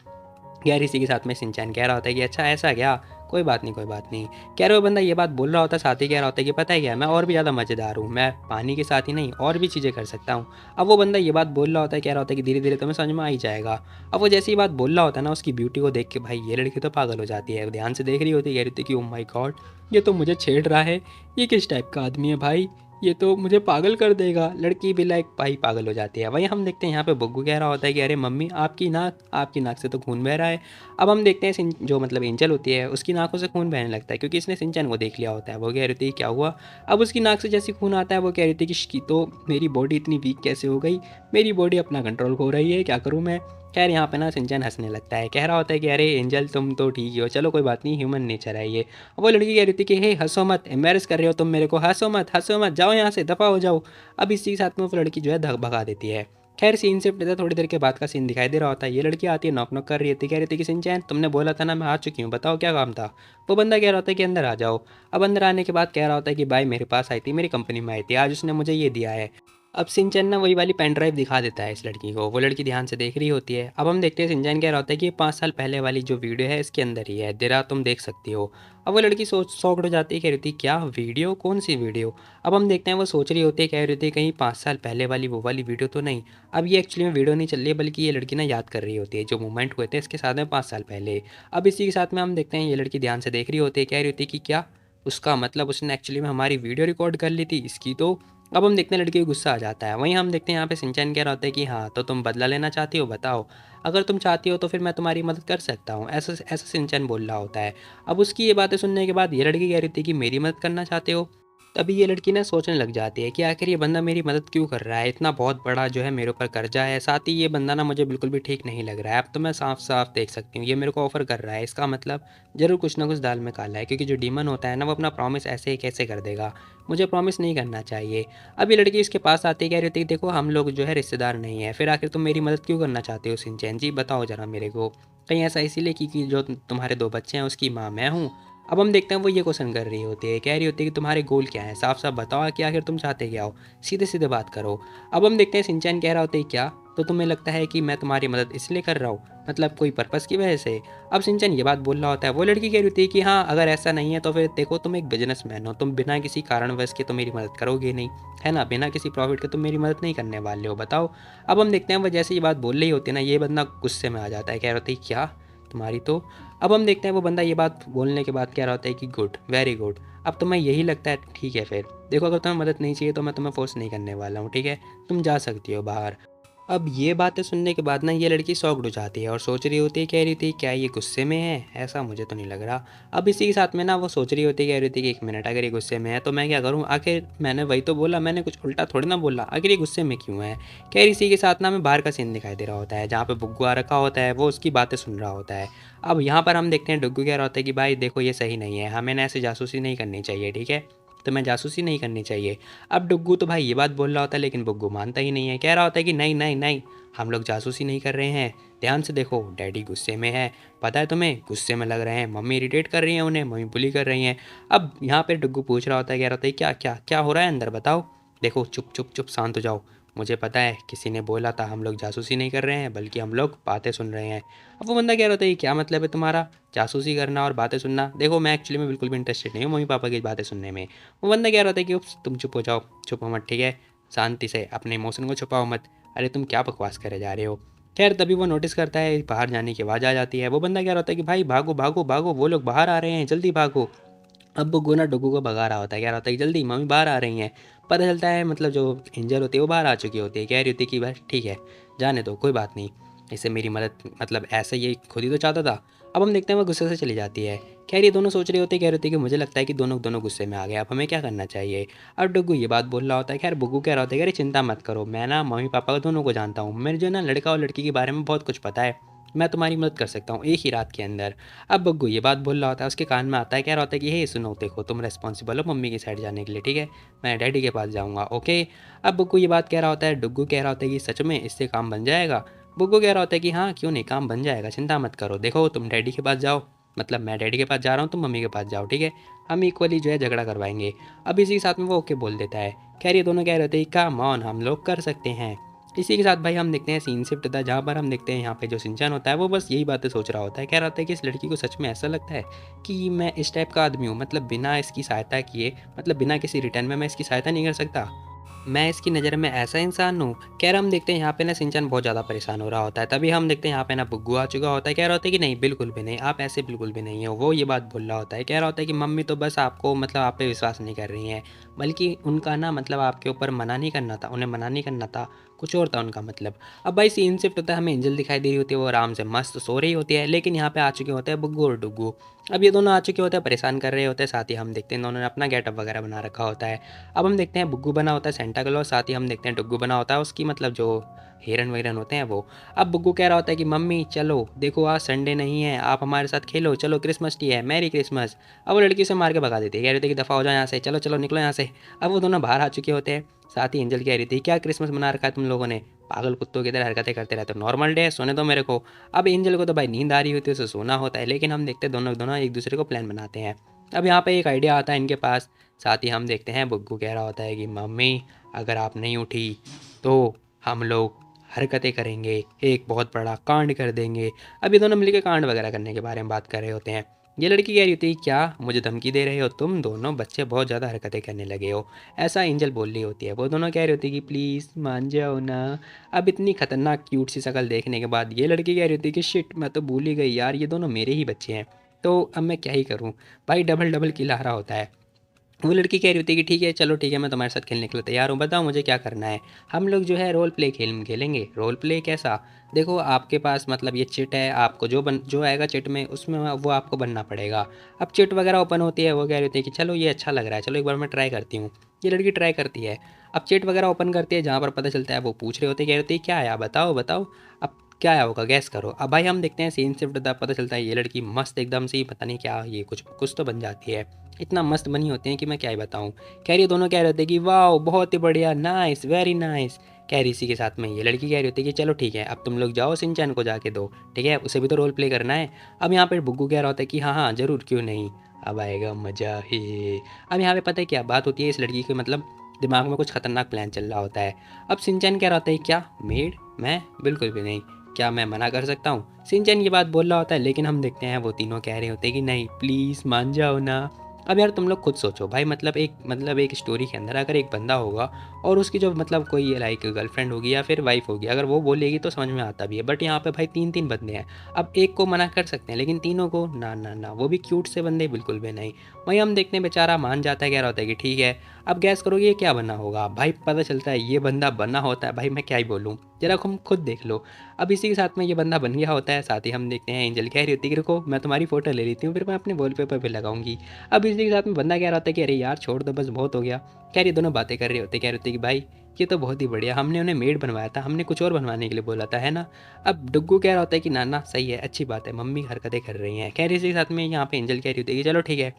यार इसी के साथ में सिंचैन कह रहा होता है कि अच्छा ऐसा क्या, कोई बात नहीं कोई बात नहीं। कह रहे वो बंदा ये बात बोल रहा होता है, साथ ही कह रहा होता है कि पता है क्या मैं और भी ज़्यादा मज़ेदार हूँ, मैं पानी के साथ ही नहीं और भी चीज़ें कर सकता हूँ। अब वो बंदा ये बात बोल रहा होता है, कह रहा होता है कि धीरे धीरे तुम्हें समझ में आ ही जाएगा। अब वो जैसी ही बात बोल रहा होता है ना उसकी ब्यूटी को देख के भाई ये लड़की तो पागल हो जाती है, ध्यान से देख रही होती है, कह रही होती है कि ओ माई गॉड ये तो मुझे छेड़ रहा है, ये किस टाइप का आदमी है भाई, ये तो मुझे पागल कर देगा। लड़की भी लाइक भाई पागल हो जाती है। वहीं हम देखते हैं यहाँ पे बुग्गू कह रहा होता है कि अरे मम्मी आपकी नाक से तो खून बह रहा है। अब हम देखते हैं जो मतलब एंजल होती है उसकी नाकों से खून बहने लगता है क्योंकि इसने सिंचन को देख लिया होता है। वो कह रही थी क्या हुआ। अब उसकी नाक से जैसे खून आता है वो कह रही थी कि तो मेरी बॉडी इतनी वीक कैसे हो गई, मेरी बॉडी अपना कंट्रोल खो रही है, क्या करूँ मैं। खैर यहाँ पे ना सिंचन हंसने लगता है, कह रहा होता है कि अरे एंजल तुम तो ठीक ही हो, चलो कोई बात नहीं, ह्यूमन नेचर है ये। वो लड़की कह रही थी कि हे हंसो मत, एम्बेरस कर रहे हो तुम मेरे को, हंसो मत, जाओ यहाँ से, दफ़ा हो जाओ। अब इसी के साथ में वो लड़की जो है भगा देती है। खैर सीन शिफ्ट होता है, थोड़ी देर के बाद का सीन दिखाई दे रहा होता है। ये लड़की आती है, नॉक नॉक कर रही थी, कह रही थी कि सिंचैन तुमने बोला था ना मैं आ चुकी हूँ, बताओ क्या काम था। वो बंदा कह रहा होता है कि अंदर आ जाओ। अब अंदर आने के बाद कह रहा होता है कि भाई मेरे पास आई थी, मेरी कंपनी में आई थी, आज उसने मुझे ये दिया है। अब सिंचन ना वही वाली पेन ड्राइव दिखा देता है इस लड़की को। वो लड़की ध्यान से देख रही होती है। अब हम देखते हैं सिंचन कह रहा होता है कि ये 5 साल पहले वाली जो वीडियो है इसके अंदर ही है, दिरा तुम देख सकती हो। अब वो लड़की शॉक्ड हो जाती है, कह रही थी क्या वीडियो, कौन सी वीडियो। अब हम देखते हैं वो सोच रही होती है, कह रही थी कहीं 5 साल पहले वाली वो वाली वीडियो तो नहीं। अब ये एक्चुअली में वीडियो नहीं चल रही है बल्कि ये लड़की ना याद कर रही होती है जो मूवमेंट हुए थे इसके साथ में 5 साल पहले। अब इसी के साथ में हम देखते हैं ये लड़की ध्यान से देख रही होती है, कह रही होती है कि क्या, उसका मतलब उसने एक्चुअली में हमारी वीडियो रिकॉर्ड कर ली थी इसकी तो। अब हम देखते हैं लड़की को गुस्सा आ जाता है। वहीं हम देखते हैं यहाँ पे सिंचन कह रहा होता है कि हाँ तो तुम बदला लेना चाहती हो, बताओ, अगर तुम चाहती हो तो फिर मैं तुम्हारी मदद कर सकता हूँ, ऐसा ऐसा सिंचन बोल रहा होता है। अब उसकी ये बातें सुनने के बाद ये लड़की कह रही थी कि मेरी मदद करना चाहते हो। तभी ये लड़की ना सोचने लग जाती है कि आखिर ये बंदा मेरी मदद क्यों कर रहा है, इतना बहुत बड़ा जो है मेरे ऊपर कर्जा है, साथ ही ये बंदा ना मुझे बिल्कुल भी ठीक नहीं लग रहा है। अब तो मैं साफ साफ देख सकती हूँ ये मेरे को ऑफर कर रहा है, इसका मतलब ज़रूर कुछ ना कुछ दाल में काला है, क्योंकि जो डीमन होता है ना वो अपना प्रॉमिस ऐसे ही कैसे कर देगा, मुझे प्रॉमिस नहीं करना चाहिए। अब ये लड़की इसके पास आती है, कह रही होती है देखो हम लोग जो है रिश्तेदार नहीं है, फिर आखिर तुम मेरी मदद क्यों करना चाहते हो सिंचैन जी, बताओ ज़रा मेरे को। कहीं ऐसा इसीलिए कि जो तुम्हारे 2 बच्चे हैं उसकी माँ मैं हूँ। अब हम देखते हैं वो ये क्वेश्चन कर रही होती है, कह रही होती है कि तुम्हारे गोल क्या है, साफ साफ बताओ कि आखिर तुम चाहते क्या हो, सीधे सीधे बात करो। अब हम देखते हैं सिंचैन कह रहा होता है क्या, तो तुम्हें लगता है कि मैं तुम्हारी मदद इसलिए कर रहा हूँ, मतलब कोई पर्पज़ की वजह से। अब सिंचन ये बात बोल रहा होता है। वो लड़की कह रही होती है कि हाँ अगर ऐसा नहीं है तो फिर देखो तुम एक बिजनेसमैन हो, तुम बिना किसी कारणवश के तो मेरी मदद करोगे नहीं, है ना, बिना किसी प्रॉफिट के तुम मेरी मदद नहीं करने वाले हो, बताओ। अब हम देखते हैं वो जैसे ये बात बोल रही होती है ना, ये बंदा गुस्से में आ जाता है, कह रहा होता है क्या तुम्हारी तो। अब हम देखते हैं वो बंदा ये बात बोलने के बाद कह रहा होता है कि गुड, वेरी गुड, अब तुम्हें यही लगता है, ठीक है फिर देखो अगर तुम्हें मदद नहीं चाहिए तो मैं तुम्हें फोर्स नहीं करने वाला हूँ, ठीक है, तुम जा सकती हो बाहर। अब ये बातें सुनने के बाद ना ये लड़की शॉक्ड हो जाती है और सोच रही होती है, कह रही थी क्या ये गुस्से में है, ऐसा मुझे तो नहीं लग रहा। अब इसी के साथ में ना वो सोच रही होती है, कह रही थी कि 1 मिनट, अगर ये गुस्से में है तो मैं क्या करूँ, आखिर मैंने वही तो बोला, मैंने कुछ उल्टा थोड़ी ना बोला, आखिर ये गुस्से में क्यों है। खैर इसी के साथ ना हमें बाहर का सीन दिखाई दे रहा होता है जहाँ पे बुग्गू आ रखा होता है, वो उसकी बातें सुन रहा होता है। अब यहाँ पर हम देखते हैं डुग्गू कह रहा होता है कि भाई देखो ये सही नहीं है, हमें ना ऐसे जासूसी नहीं करनी चाहिए, ठीक है, तो मैं जासूसी नहीं करनी चाहिए। अब डुग्गू तो भाई ये बात बोल रहा होता है लेकिन बुग्गू मानता ही नहीं है, कह रहा होता है कि नहीं नहीं नहीं, हम लोग जासूसी नहीं कर रहे हैं, ध्यान से देखो डैडी गुस्से में है, पता है तुम्हें, गुस्से में लग रहे हैं, मम्मी इरिटेट कर रही हैं उन्हें, मम्मी बुली कर रही हैं। अब यहाँ पे डुग्गू पूछ रहा होता है, कह रहा होता है क्या क्या क्या हो रहा है अंदर, बताओ। देखो चुप चुप चुप शांत हो जाओ, मुझे पता है किसी ने बोला था हम लोग जासूसी नहीं कर रहे हैं बल्कि हम लोग बातें सुन रहे हैं। अब वो बंदा कह रहा होता है ये क्या मतलब है तुम्हारा, जासूसी करना और बातें सुनना, देखो मैं एक्चुअली में बिल्कुल भी इंटरेस्टेड नहीं हूँ मम्मी पापा की बातें सुनने में। वो बंदा कह रहा था कि उप्स, तुम चुप हो जाओ, चुप हो मत, ठीक है, शांति से अपने इमोशन को छुपाओ मत, अरे तुम क्या बकवास करे जा रहे हो। खैर तभी वो नोटिस करता है बाहर जाने की आवाज़ आ जाती है। वो बंदा कह रहा होता है कि भाई भागो भागो भागो, वो लोग बाहर आ रहे हैं, जल्दी भागो। अब बुग्गू ना डुग्गू को भगा रहा होता है, कह रहा होता है कि जल्दी मम्मी बाहर आ रही हैं। पता चलता है मतलब जो एंजल होती है वो बाहर आ चुकी होती है, कह रही होती है कि बस ठीक है जाने दो, कोई बात नहीं, इससे मेरी मदद मतलब ऐसे ये खुद ही तो चाहता था। अब हम देखते हैं वो गुस्से से चली जाती है। खैर ये दोनों सोच रहे होते, कह रहे होते कि मुझे लगता है कि दोनों दोनों गुस्से में आ गए, अब हमें क्या करना चाहिए। अब डुग्गू ये बात बोल रहा होता है। खैर बुग्गू कह रहा होता है कि अरे चिंता मत करो, मैं ना मम्मी पापा को दोनों को जानता हूँ, मेरे जो ना लड़का और लड़की के बारे में बहुत कुछ पता है, मैं तुम्हारी मदद कर सकता हूँ एक ही रात के अंदर। अब बग्गू ये बात बोल रहा होता है, उसके कान में आता है, कह रहा होता है कि हे सुनो देखो तुम रिस्पॉन्सिबल हो मम्मी की साइड जाने के लिए, ठीक है, मैं डैडी के पास जाऊँगा, ओके। अब बग्गू ये बात कह रहा होता है, डुग्गू कह रहा होता है कि सच में इससे काम बन जाएगा। बुग्गू कह रहा होता है कि हाँ क्यों नहीं, काम बन जाएगा, चिंता मत करो, देखो तुम डैडी के पास जाओ, मतलब मैं डैडी के पास जा रहा हूँ, तुम मम्मी के पास जाओ, ठीक है, हम इक्वली जो है झगड़ा करवाएंगे। अब इसी के साथ में वो ओके बोल देता है। खैर ये दोनों कह रहे होते हैं काम ऑन, हम लोग कर सकते हैं। इसी के साथ भाई हम देखते हैं सीन शिफ्ट होता है जहाँ पर हम देखते हैं यहाँ पे जो सिंचन होता है वो बस यही बातें सोच रहा होता है, कह रहा होता है कि इस लड़की को सच में ऐसा लगता है कि मैं इस टाइप का आदमी हूँ, मतलब बिना इसकी सहायता किए, मतलब बिना किसी रिटर्न में मैं इसकी सहायता नहीं कर सकता। मैं इसकी नज़र में ऐसा इंसान हूँ। कह रहा हम देखते हैं यहाँ पे ना शिनचैन बहुत ज़्यादा परेशान हो रहा होता है। तभी हम देखते हैं यहाँ पे ना बुग्गू आ चुका होता है। कह रहा होता है कि नहीं बिल्कुल भी नहीं, आप ऐसे बिल्कुल भी नहीं हो। वो ये बात बोल रहा होता है। कह रहा होता है कि मम्मी तो बस आपको मतलब आप पे विश्वास नहीं कर रही हैं, बल्कि उनका ना मतलब आपके ऊपर मना नहीं करना था, उन्हें मना नहीं करना था, कुछ और था उनका मतलब। अब भाई सीन शिफ्ट होता है, हमें एंजल दिखाई दे रही होती है, वो आराम से मस्त सो रही होती है, लेकिन यहाँ पे आ चुके होते हैं बुग्गू और डुग्गू। अब ये दोनों आ चुके होते हैं, परेशान कर रहे होते हैं। साथ ही हम देखते हैं इन्होंने अपना गेटअप वगैरह बना रखा होता है। अब हम देखते हैं बुग्गू बना होता है सेंटा क्लॉज, साथ ही हम देखते हैं डुग्गू बना होता है उसकी मतलब जो हिरन वगैरह होते हैं वो। अब बुग्गू कह रहा होता है कि मम्मी चलो देखो आज संडे नहीं है, आप हमारे साथ खेलो, चलो क्रिसमस ट्री है, मैरी क्रिसमस। अब वो लड़की से मार के भगा देती है, कह रही थी कि दफ़ा हो जाओ यहाँ से, चलो चलो निकलो यहाँ से। अब वो दोनों बाहर आ चुके होते हैं। साथ ही एंजल कह रही थी क्या क्रिसमस मना रखा है तुम लोगों ने, पागल कुत्तों की तरह हरकतें करते रहते हो, नॉर्मल डे है, सोने दो मेरे को। अब एंजल को तो भाई नींद आ रही होती है, उसे सोना होता है, लेकिन हम देखते दोनों दोनों एक दूसरे को प्लान बनाते हैं। अब यहाँ पे एक आइडिया आता है इनके पास। साथ ही हम देखते हैं बुग्गू कह रहा होता है कि मम्मी अगर आप नहीं उठी तो हम लोग हरकतें करेंगे, एक बहुत बड़ा कांड कर देंगे। अब ये दोनों मिलकर कांड वगैरह करने के बारे में बात कर रहे होते हैं। ये लड़की कह रही होती है क्या मुझे धमकी दे रहे हो, तुम दोनों बच्चे बहुत ज़्यादा हरकतें करने लगे हो, ऐसा एंजल बोल रही होती है। वो दोनों कह रही होती है कि प्लीज़ मान जाओ ना। अब इतनी खतरनाक क्यूट सी शक्ल देखने के बाद ये लड़की कह रही होती है कि शिट मैं तो भूल ही गई यार, ये दोनों मेरे ही बच्चे हैं, तो अब मैं क्या ही करूँ। भाई डबल डबल किल आ रहा होता है। वो लड़की कह रही होती है कि ठीक है चलो ठीक है, मैं तुम्हारे साथ खेलने के लिए तैयार हूँ, बताओ मुझे क्या करना है। हम लोग जो है रोल प्ले खेलेंगे। रोल प्ले कैसा, देखो आपके पास मतलब ये चिट है, आपको जो आएगा चिट में उसमें वो आपको बनना पड़ेगा। अब चिट वगैरह ओपन होती है, वो कह रही होती है कि चलो ये अच्छा लग रहा है, चलो एक बार मैं ट्राई करती हूँ। ये लड़की ट्राई करती है। अब चिट वगैरह ओपन करती है, जहाँ पर पता चलता है वो पूछ रहे होते हैं, कह रही होती है क्या आया बताओ बताओ। अब क्या आया होगा गैस करो। अब भाई हम देखते हैं सीन शिफ्ट होता है, पता चलता है ये लड़की मस्त एकदम से ही पता नहीं क्या ये कुछ कुछ तो बन जाती है। इतना मस्त बनी होती हैं कि मैं क्या ही बताऊँ। कह रही दोनों कह रहे थे कि वाह बहुत ही बढ़िया, नाइस वेरी नाइस। कह रही इसी के साथ में ये लड़की कह रही होती है कि चलो ठीक है अब तुम लोग जाओ शिनचैन को जाके दो, ठीक है उसे भी तो रोल प्ले करना है। अब यहाँ पे बुग्गू कह रहा होता है कि हाँ हाँ ज़रूर क्यों नहीं, अब आएगा मज़ा ही। अब यहाँ पे पता है क्या बात होती है, इस लड़की के मतलब दिमाग में कुछ खतरनाक प्लान चल रहा होता है। अब शिनचैन कह रहा होता है क्या मेड, मैं बिल्कुल भी नहीं, क्या मैं मना कर सकता हूँ। शिनचैन ये बात बोल रहा होता है, लेकिन हम देखते हैं वो तीनों कह रहे होते हैं कि नहीं प्लीज़ मान जाओ ना। अब यार तुम लोग खुद सोचो भाई, मतलब एक स्टोरी के अंदर अगर एक बंदा होगा और उसकी जो मतलब कोई लाइक गर्लफ्रेंड होगी या फिर वाइफ होगी, अगर वो बोलेगी तो समझ में आता भी है, बट यहाँ पे भाई तीन तीन बंदे हैं। अब एक को मना कर सकते हैं लेकिन तीनों को ना ना ना, वो भी क्यूट से बंदे बिल्कुल भी नहीं। वहीं हम देखते हैं बेचारा मान जाता है, कह रहा होता है कि ठीक है। अब गैस करोगे ये क्या बना होगा, भाई पता चलता है ये बंदा बना होता है, भाई मैं क्या ही बोलूँ, जरा तुम खुद देख लो। अब इसी के साथ में ये बंदा बन गया होता है। साथ ही हम देखते हैं एंजल कह रही होती है कि रुको मैं तुम्हारी फ़ोटो ले लेती हूँ, फिर मैं अपने वॉलपेपर पे लगाऊंगी। अब इसी के साथ में बंदा कह रहा होता है कि अरे यार छोड़ दो बस बहुत हो गया। कह रही दोनों बातें कर रहे होते, कह रहे होते कि भाई ये तो बहुत ही बढ़िया, हमने उन्हें मेड बनवाया था, हमने कुछ और बनवाने के लिए बोला था है ना। अब डुग्गू कह रहा होता है कि ना ना सही है अच्छी बात है, मम्मी हरकतें कर रही हैं। कह रही इसी के साथ में यहाँ पे एंजल कह रही होती है कि चलो ठीक है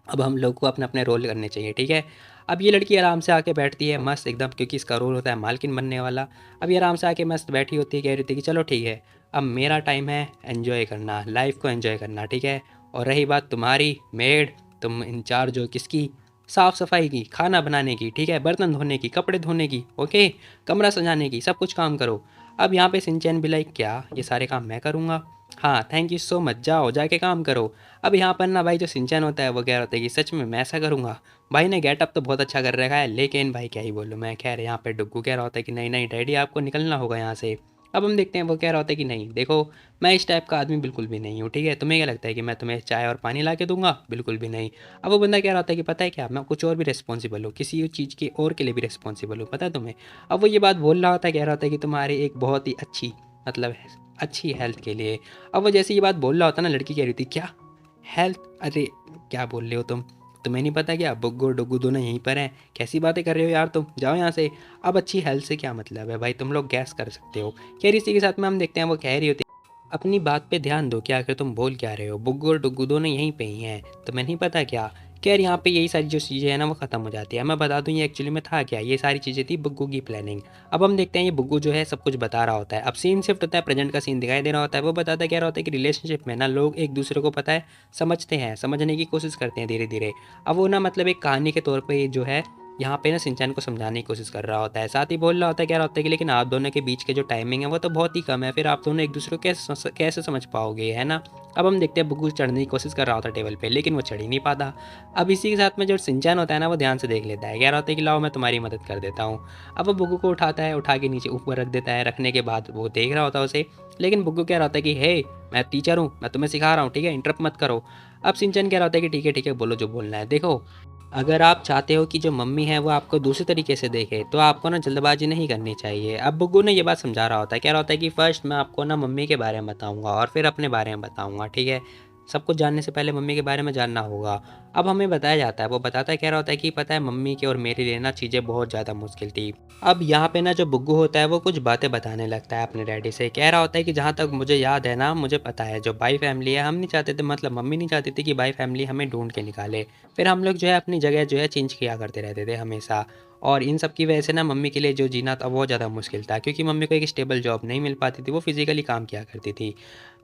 अब हम लोग को अपने अपने रोल करने चाहिए, ठीक है। अब ये लड़की आराम से आके बैठती है मस्त एकदम, क्योंकि इसका रोल होता है मालकिन बनने वाला। अब ये आराम से आके मस्त बैठी होती है, कह रही होती है कि चलो ठीक है अब मेरा टाइम है एन्जॉय करना, लाइफ को एन्जॉय करना, ठीक है। और रही बात तुम्हारी मेड, तुम इंचार्ज हो किसकी, साफ़ सफाई की, खाना बनाने की, ठीक है, बर्तन धोने की, कपड़े धोने की, ओके, कमरा सजाने की, सब कुछ काम करो। अब यहाँ पे सिंचैन भी लाइक क्या ये सारे काम मैं करूँगा, हाँ थैंक यू सो मच, जाओ जाके काम करो। अब यहाँ पर ना भाई जो सिंचन होता है वो कह रहा होता है कि सच में मैं ऐसा करूँगा। भाई ने गेटअप तो बहुत अच्छा कर रखा है, लेकिन भाई क्या ही बोलूँ मैं। खैर यहाँ पे डुग्गू कह रहा होता है कि नहीं नहीं डैडी आपको निकलना होगा यहाँ से। अब हम देखते हैं वो कह रहा होता है कि नहीं देखो मैं इस टाइप का आदमी बिल्कुल भी नहीं हूँ, ठीक है, तुम्हें क्या लगता है कि मैं तुम्हें चाय और पानी ला के दूंगा, बिल्कुल भी नहीं। अब वो बंदा कह रहा होता है कि पता है क्या मैं कुछ और भी रिस्पॉन्सिबल हूँ, किसी चीज़ के और के लिए भी रिस्पॉन्सिबल हूँ, पता है तुम्हें। अब वो ये बात बोल रहा होता है, कह रहा होता है कि तुम्हारी एक बहुत ही अच्छी मतलब अच्छी हेल्थ के लिए। अब वो जैसे ये बात बोल रहा होता ना, लड़की कह रही थी क्या हेल्थ, अरे क्या बोल रहे हो तुम, तुम्हें नहीं पता क्या बुग्गू और डुग्गू दोनों यहीं पर हैं, कैसी बातें कर रहे हो यार तुम, जाओ यहाँ से। अब अच्छी हेल्थ से क्या मतलब है भाई, तुम लोग गैस कर सकते हो। कह रही इसी के साथ में हम देखते हैं वो कह रही होती अपनी बात पे ध्यान दो, क्या आखिर तुम बोल क्या रहे हो, बुग्गू और डुग्गू दोनों यहीं पे ही हैं, तुम्हें नहीं पता क्या। खैर यहाँ पे यही सारी जो चीज़ें हैं ना वो ख़त्म हो जाती है। मैं बता दूँ ये एक्चुअली में था क्या, ये सारी चीज़ें थी बुग्गू की प्लानिंग। अब हम देखते हैं ये बुग्गू जो है सब कुछ बता रहा होता है। अब सीन शिफ्ट होता है, प्रेजेंट का सीन दिखाई दे रहा होता है। वो बताता क्या रहा होता है कि रिलेशनशिप में ना लोग एक दूसरे को पता है समझते हैं, समझने की कोशिश करते हैं धीरे धीरे। अब वो ना मतलब एक कहानी के तौर पर जो है यहाँ पे ना शिनचैन को समझाने की कोशिश कर रहा होता है, साथ ही बोल रहा होता है, कह रहा होता है कि लेकिन आप दोनों के बीच के जो टाइमिंग है वो तो बहुत ही कम है, फिर आप दोनों एक दूसरे को कैसे समझ पाओगे, है ना। अब हम देखते हैं बुग्गू चढ़ने की कोशिश कर रहा होता है टेबल पे, लेकिन वो चढ़ ही नहीं पाता। अब इसी के साथ में जो शिनचैन होता है ना, वो ध्यान से देख लेता है, कह रहा होता है कि लाओ मैं तुम्हारी मदद कर देता हूँ। अब वो बुग्गू को उठाता है, उठा के नीचे ऊपर रख देता है, रखने के बाद वो देख रहा होता है उसे, लेकिन बुग्गू कह रहा होता है कि हे, मैं टीचर हूँ, मैं तुम्हें सिखा रहा हूँ, ठीक है, इंटरप्ट मत करो। अब शिनचैन कह रहा होता है कि ठीक है बोलो जो बोलना है। देखो, अगर आप चाहते हो कि जो मम्मी है वो आपको दूसरे तरीके से देखे, तो आपको ना जल्दबाजी नहीं करनी चाहिए। अब बुग्गू ने ये बात समझा रहा होता है, कह रहा होता है कि फर्स्ट मैं आपको ना मम्मी के बारे में बताऊंगा और फिर अपने बारे में बताऊंगा, ठीक है। सब कुछ जानने से पहले मम्मी के बारे में जानना होगा। अब हमें बताया जाता है, वो बताता है, कह रहा होता है कि पता है मम्मी की और मेरे लिए ना चीज़ें बहुत ज़्यादा मुश्किल थी। अब यहाँ पे ना जो बुग्गू होता है वो कुछ बातें बताने लगता है अपने डैडी से, कह रहा होता है कि जहाँ तक मुझे याद है ना, मुझे पता है जो बाई फैमिली है, हम नहीं चाहते थे, मतलब मम्मी नहीं चाहती थी कि बाई फैमिली हमें ढूंढ के निकाले। फिर हम लोग जो है अपनी जगह जो है चेंज किया करते रहते थे हमेशा, और इन सब की वजह से ना मम्मी के लिए जो जीना था बहुत ज़्यादा मुश्किल था, क्योंकि मम्मी को एक स्टेबल जॉब नहीं मिल पाती थी, वो फिजिकली काम किया करती थी।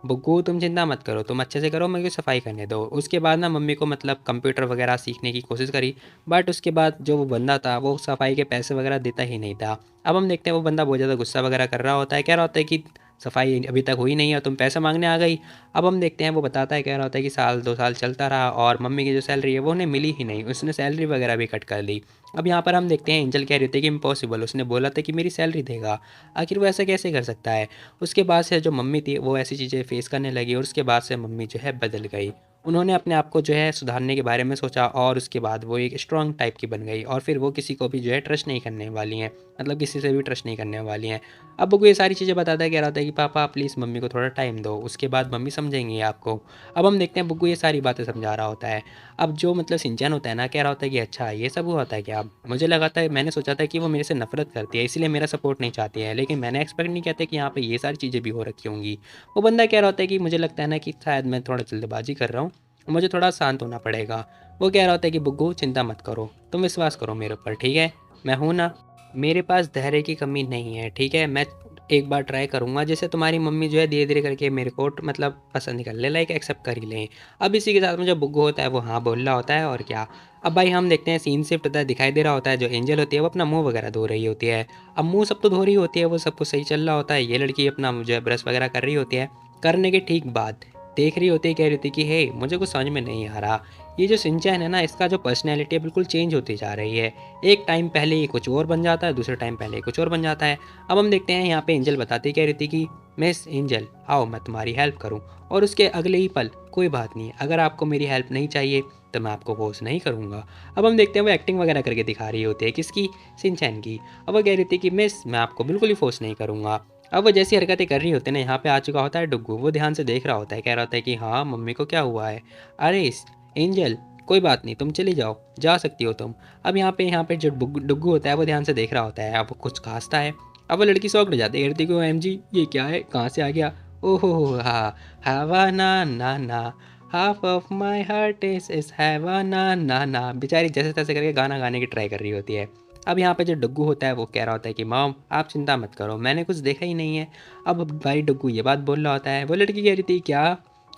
बुग्गू तुम चिंता मत करो, तुम अच्छे से करो, मेरे को सफाई करने दो। उसके बाद ना मम्मी को मतलब कंप्यूटर वगैरह सीखने की कोशिश करी, बट उसके बाद जो वो बंदा था वो सफाई के पैसे वगैरह देता ही नहीं था। अब हम देखते हैं वो बंदा बहुत ज़्यादा गुस्सा वगैरह कर रहा होता है, कह रहा होता है कि सफाई अभी तक हुई नहीं है, तुम पैसे मांगने आ गई। अब हम देखते हैं वो बताता है, कह रहा होता है कि साल 2 साल चलता रहा और मम्मी की जो सैलरी है वो उन्हें मिली ही नहीं, उसने सैलरी वगैरह भी कट कर दी। अब यहाँ पर हम देखते हैं एंजल कह रही थी कि इम्पॉसिबल, उसने बोला था कि मेरी सैलरी देगा, आखिर वो ऐसा कैसे कर सकता है। उसके बाद से जो मम्मी थी वो ऐसी चीज़ें फेस करने लगी और उसके बाद से मम्मी जो है बदल गई। उन्होंने अपने आप को जो है सुधारने के बारे में सोचा और उसके बाद वो एक स्ट्रॉन्ग टाइप की बन गई और फिर वो किसी को भी जो है ट्रस्ट नहीं करने वाली हैं, मतलब किसी से भी ट्रस्ट नहीं करने वाली हैं। अब वो ये सारी चीज़ें बताता है, कह रहा था कि पापा प्लीज़ मम्मी को थोड़ा टाइम दो, उसके बाद मम्मी समझेंगी आपको। अब हम देखते हैं बुग्गू ये सारी बातें समझा रहा होता है। अब जो मतलब शिनचैन होता है ना, कह रहा होता है कि अच्छा ये सब हुआ होता है क्या। मुझे लगा था, मैंने सोचा था कि वो मेरे से नफरत करती है इसलिए मेरा सपोर्ट नहीं चाहती है, लेकिन मैंने एक्सपेक्ट नहीं किया था कि यहाँ पे ये सारी चीज़ें भी हो रखी होंगी। वो बंदा कह रहा होता है कि मुझे लगता है ना कि शायद मैं थोड़ा जल्दबाजी कर रहा हूँ, मुझे थोड़ा शांत होना पड़ेगा। वो कह रहा होता है कि बुग्गू चिंता मत करो, तुम विश्वास करो मेरे ऊपर, ठीक है, मैं हूँ ना, मेरे पास धैर्य की कमी नहीं है, ठीक है। मैं एक बार ट्राई करूँगा, जैसे तुम्हारी मम्मी जो है धीरे धीरे करके मेरे को मतलब पसंद कर ले, लाइक एक्सेप्ट कर ही लें। अब इसी के साथ में जो बुग्गू होता है वो हाँ बोल रहा होता है और क्या। अब भाई हम देखते हैं सीन शिफ्ट होता है, दिखाई दे रहा होता है जो एंजल होती है वो अपना मुंह वगैरह धो रही होती है। अब मुंह सब तो धो रही होती है, वो सब कुछ सही चल रहा होता है, ये लड़की अपना जो है ब्रश वगैरह कर रही होती है, करने के ठीक बाद देख रही होती है, कह रही थी कि हे मुझे कुछ समझ में नहीं आ रहा, ये जो शिनचैन है ना इसका जो पर्सनैलिटी है बिल्कुल चेंज होती जा रही है। एक टाइम पहले ये कुछ और बन जाता है, दूसरे टाइम पहले कुछ और बन जाता है। अब हम देखते हैं यहाँ पे एंजल बताती कह रही थी कि मिस एंजल आओ मैं तुम्हारी हेल्प करूँ, और उसके अगले ही पल कोई बात नहीं, अगर आपको मेरी हेल्प नहीं चाहिए तो मैं आपको फोर्स नहीं करूँगा। अब हम देखते हैं वो एक्टिंग वगैरह करके दिखा रही होती है, किसकी, शिनचैन की। अब वो कह रही थी कि मिस मैं आपको बिल्कुल ही फोर्स नहीं करूँगा। अब वो जैसी हरकतें कर रही होती है ना, यहाँ पे आ चुका होता है डुग्गू, वो ध्यान से देख रहा होता है, कह रहा होता है कि हाँ मम्मी को क्या हुआ है। अरे एंजल कोई बात नहीं, तुम चली जाओ, जा सकती हो तुम। अब यहाँ पे जो डुग्गू होता है वो ध्यान से देख रहा होता है, अब वो कुछ खांसता है। अब वो लड़की शॉक्ड हो जाती है, कहती है एम जी ये क्या है, कहाँ से आ गया। ओहो हाँ, हैवा na na na, half of my heart is Havana na na ना, बेचारी जैसे तैसे करके गाना गाने की ट्राई कर रही होती है। अब यहाँ पे जो डुग्गू होता है वो कह रहा होता है कि मॉम आप चिंता मत करो, मैंने कुछ देखा ही नहीं है। अब भाई डुग्गू ये बात बोल रहा होता है, वो लड़की कह रही थी क्या,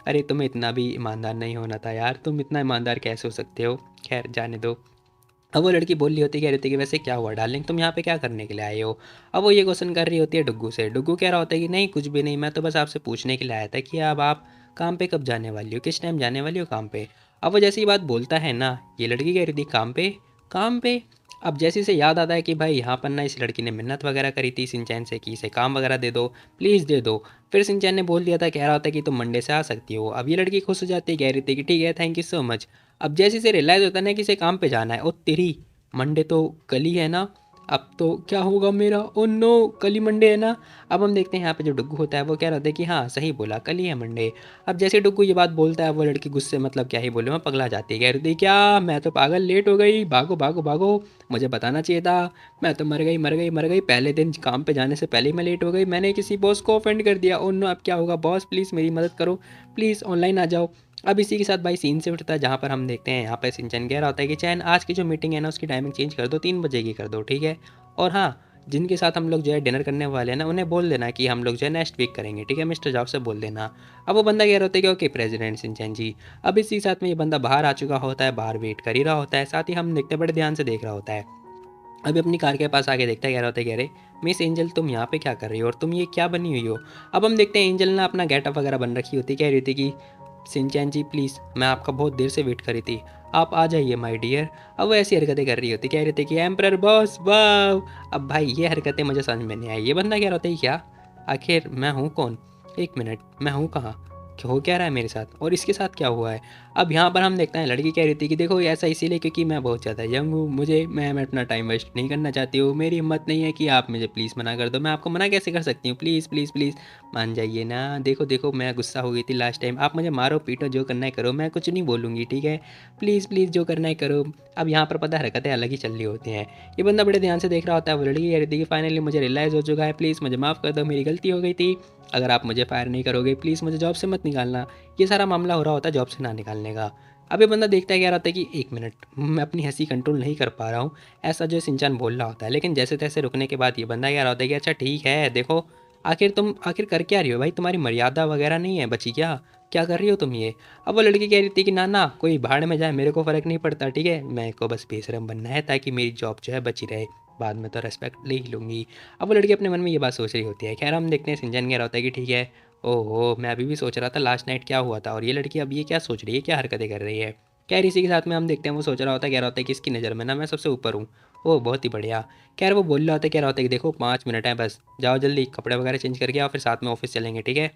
अरे तुम्हें इतना भी ईमानदार नहीं होना था यार, तुम इतना ईमानदार कैसे हो सकते हो, खैर जाने दो। अब वो लड़की बोल रही होती, कह रही थी कि वैसे क्या हुआ डार्लिंग, तुम यहाँ पे क्या करने के लिए आए हो। अब वो ये क्वेश्चन कर रही होती है डुग्गू से, डुग्गू कह रहा होता है कि नहीं कुछ भी नहीं, मैं तो बस आपसे पूछने के लिए आया था कि अब आप काम पे कब जाने वाली हो, किस टाइम जाने वाली हो काम पे। अब वो जैसी बात बोलता है ना, ये लड़की कह रही थी काम पे, काम पे। अब जैसे से याद आता है कि भाई यहाँ पर ना इस लड़की ने मिन्नत वगैरह करी थी शिनचैन से कि इसे काम वगैरह दे दो, प्लीज़ दे दो। फिर शिनचैन ने बोल दिया था, कह रहा होता है कि तुम मंडे से आ सकती हो। अब ये लड़की खुश हो जाती है, कह रही थी कि ठीक है थैंक यू सो मच। अब जैसे से रियलाइज़ होता है ना कि इसे काम पे जाना है, ओ तेरी मंडे तो कल ही है ना, अब तो क्या होगा मेरा, ओ नो कल ही मंडे है ना। अब हम देखते हैं यहाँ पे जो डुग्गू होता है वो कह रहा होता है कि हाँ सही बोला कल ही है मंडे। अब जैसे डुग्गू ये बात बोलता है वो लड़की गुस्से मतलब क्या ही बोले मैं पगला जाती है, कह रही थी क्या मैं तो पागल, लेट हो गई, भागो भागो भागो, मुझे बताना चाहिए था, मैं तो मर गई मर गई मर गई, पहले दिन काम पे जाने से पहले ही मैं लेट हो गई, मैंने किसी बॉस को ऑफेंड कर दिया, ओ नो अब क्या होगा बॉस प्लीज़ मेरी मदद करो, प्लीज़ ऑनलाइन आ जाओ। अब इसी के साथ भाई सीन से उठता है जहाँ पर हम देखते हैं यहाँ पे सिंचन कह रहा होता है कि चैन आज की जो मीटिंग है ना उसकी टाइमिंग चेंज कर दो, 3 बजे की कर दो, ठीक है। और हाँ जिनके साथ हम लोग जो है डिनर करने वाले हैं ना उन्हें बोल देना कि हम लोग जो है नेक्स्ट वीक करेंगे, ठीक है, मिस्टर जॉब से बोल देना। अब वो बंदा कह रहा होता है कि ओके प्रेसिडेंट सिंचन जी। अब इसी के साथ में ये बंदा बाहर आ चुका होता है, बाहर वेट कर ही रहा होता है, साथ ही हम देखते बड़े ध्यान से देख रहा होता है। अभी अपनी कार के पास आके देखता है, कह रहा होता है कि अरे मिस एंजल, तुम यहाँ पे क्या कर रही हो और तुम ये क्या बनी हुई हो। अब हम देखते हैं एंजल ना अपना गेटअप वगैरह बन रखी होती, कह रही थी कि सिंचैन जी प्लीज़, मैं आपका बहुत देर से वेट करी थी, आप आ जाइए माय डियर। अब वो ऐसी हरकतें कर रही होती, कह रही थी कि एम्परर बॉस वाह। अब भाई ये हरकतें मुझे समझ में नहीं आई, ये बंदा कह रहा होता है क्या, आखिर मैं हूँ कौन, एक मिनट मैं हूँ कहाँ, क्या हो क्या रहा है मेरे साथ और इसके साथ क्या हुआ है। अब यहाँ पर हम देखते हैं लड़की कह रही थी कि देखो ऐसा इसीलिए क्योंकि मैं बहुत ज़्यादा यंग हूँ, मैं अपना टाइम वेस्ट नहीं करना चाहती हूँ, मेरी हिम्मत नहीं है कि आप मुझे प्लीज़ मना कर दो, मैं आपको मना कैसे कर सकती हूँ, प्लीज़ प्लीज़ प्लीज़ मान जाइए ना। देखो देखो मैं गुस्सा हो गई थी लास्ट टाइम, आप मुझे मारो पीटो जो करना है करो, मैं कुछ नहीं बोलूँगी ठीक है, प्लीज़ प्लीज़ जो करना है करो। अब यहाँ पर पता है हरकतें अलग ही चल रही होती हैं, ये बंदा बड़े ध्यान से देख रहा होता है। वो लड़की कह रही थी कि फाइनली मुझे रियलाइज़ हो चुका है, प्लीज़ मुझे माफ़ कर दो, मेरी गलती हो गई थी, अगर आप मुझे फायर नहीं करोगे प्लीज़ मुझे जॉब से मत निकालना। ये सारा मामला हो रहा होता है जॉब से ना निकालने का। अब ये बंदा देखता है क्या रहता है कि एक मिनट मैं अपनी हंसी कंट्रोल नहीं कर पा रहा हूँ, ऐसा जो सिंचान बोल रहा होता है, लेकिन जैसे तैसे रुकने के बाद ये बंदा क्या होता है कि अच्छा ठीक है देखो, आखिर तुम आखिर कर क्या रही हो भाई, तुम्हारी मर्यादा वगैरह नहीं है बची क्या, क्या कर रही हो तुम ये। अब वो लड़की कह रही थी कि ना ना कोई भाड़ में जाए, मेरे को फ़र्क नहीं पड़ता ठीक है, मेरे को बस बेशरम बनना है ताकि मेरी जॉब जो है बची रहे, बाद में तो रेस्पेक्ट ले ही लूँगी। अब वो लड़की अपने मन में ये बात सोच रही होती है। खैर हम देखते हैं सिंचन कह रहा होता है कि ठीक है, ओहो मैं अभी भी सोच रहा था लास्ट नाइट क्या हुआ था, और ये लड़की अब ये क्या सोच रही है, क्या हरकतें कर रही है। खैर इसी के साथ में हम देखते हैं वो सोच रहा होता है, कह रहा होता है कि इसकी नज़र में ना मैं सबसे ऊपर हूँ। ओह बहुत ही बढ़िया। खैर वो बोल रहा होता है, कह रहा होता है कि देखो 5 मिनट है बस, जाओ जल्दी कपड़े वगैरह चेंज करके आओ, फिर साथ में ऑफिस चलेंगे ठीक है।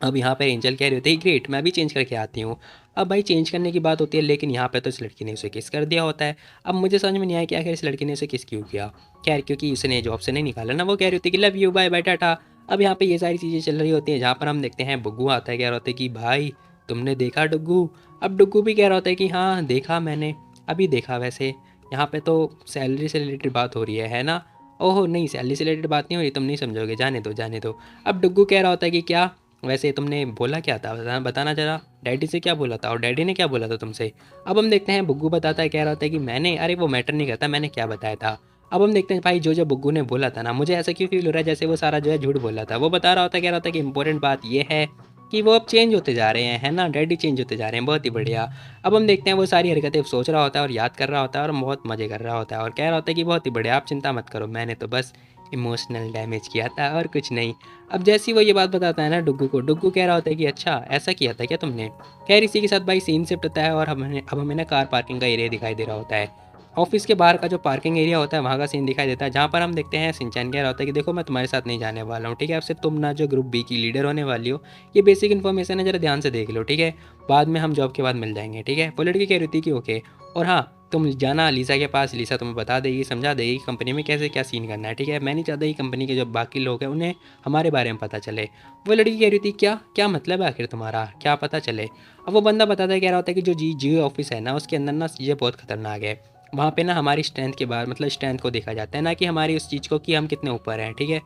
अब यहाँ पे एंजल कह रही होती है ग्रेट, मैं भी चेंज करके आती हूँ। अब भाई चेंज करने की बात होती है, लेकिन यहाँ पे तो इस लड़की ने उसे किस कर दिया होता है। अब मुझे समझ में नहीं आया कि आखिर इस लड़की ने उसे किस क्यों किया। खैर क्योंकि उसने जॉब से नहीं निकाला ना, वो कह रही होती है कि love you bye bye tata. अब यहाँ पे ये सारी चीज़ें चल रही होती हैं, जहाँ पर हम देखते हैं बुग्गू आता है, कह रहा होता है कि भाई तुमने देखा डुग्गू। अब डुग्गू भी कह रहा होता है कि हाँ देखा मैंने, अभी देखा वैसे, यहाँ पे तो सैलरी से रिलेटेड बात हो रही है ना। ओहो नहीं, सैलरी से रिलेटेड बात नहीं हो रही, तुम नहीं समझोगे, जाने दो जाने दो। अब डुग्गू कह रहा होता है कि क्या, वैसे तुमने बोला क्या था, बताना जरा, डैडी से क्या बोला था और डैडी ने क्या बोला था तुमसे। अब हम देखते हैं बुग्गू बताता है, कह रहा होता है कि मैंने, अरे वो मैटर नहीं करता मैंने क्या बताया था। अब हम देखते हैं भाई जो जो बुग्गू ने बोला था ना, मुझे ऐसा क्यों फील हो रहा है जैसे वो सारा जो है झूठ बोला था। वो बता रहा होता है, कह रहा होता है कि इंपॉर्टेंट बात ये है कि वो अब चेंज होते जा रहे हैं, है ना, डैडी चेंज होते जा रहे हैं, बहुत ही बढ़िया। अब हम देखते हैं वो सारी हरकतें सोच रहा होता है और याद कर रहा होता है और बहुत मज़े कर रहा होता है, और कह रहा होता है कि बहुत ही बढ़िया, आप चिंता मत करो, मैंने तो बस इमोशनल डैमेज किया था और कुछ नहीं। अब जैसे ही वो ये बात बताता है ना डुग्गू को, डुग्गू कह रहा होता है कि अच्छा ऐसा किया था क्या तुमने। खैर इसी के साथ भाई सीन शिफ्ट होता है और अब हमें ना कार पार्किंग का एरिया दिखाई दे रहा होता है। ऑफिस के बाहर का जो पार्किंग एरिया होता है वहाँ का सीन दिखाई देता है, जहाँ पर हम देखते हैं सिंचैन कह रहा होता है कि देखो मैं तुम्हारे साथ नहीं जाने वाला हूँ ठीक है, अब से तुम ना जो ग्रुप बी की लीडर होने वाली हो, ये बेसिक इन्फॉर्मेशन है, जरा ध्यान से देख लो ठीक है, बाद में हम जॉब के बाद मिल जाएंगे ठीक है। वो लड़की कह रही थी कि ओके, और हाँ तुम जाना लीसा के पास, लीसा तुम्हें बता देगी, समझा देगी कंपनी में कैसे क्या सीन करना है ठीक है, मैं नहीं चाहता कि कंपनी के जो बाकी लोग हैं उन्हें हमारे बारे में पता चले। वो लड़की कह रही थी क्या क्या मतलब है आखिर तुम्हारा, क्या पता चले। अब वो बंदा बताता है, कह रहा होता है कि जो जी जियो ऑफिस है ना उसके अंदर ना चीज़ें बहुत खतरनाक है, वहाँ पे ना हमारी स्ट्रेंथ के बारे मतलब स्ट्रेंथ को देखा जाता है, ना कि हमारी उस चीज़ को कि हम कितने ऊपर हैं ठीक है।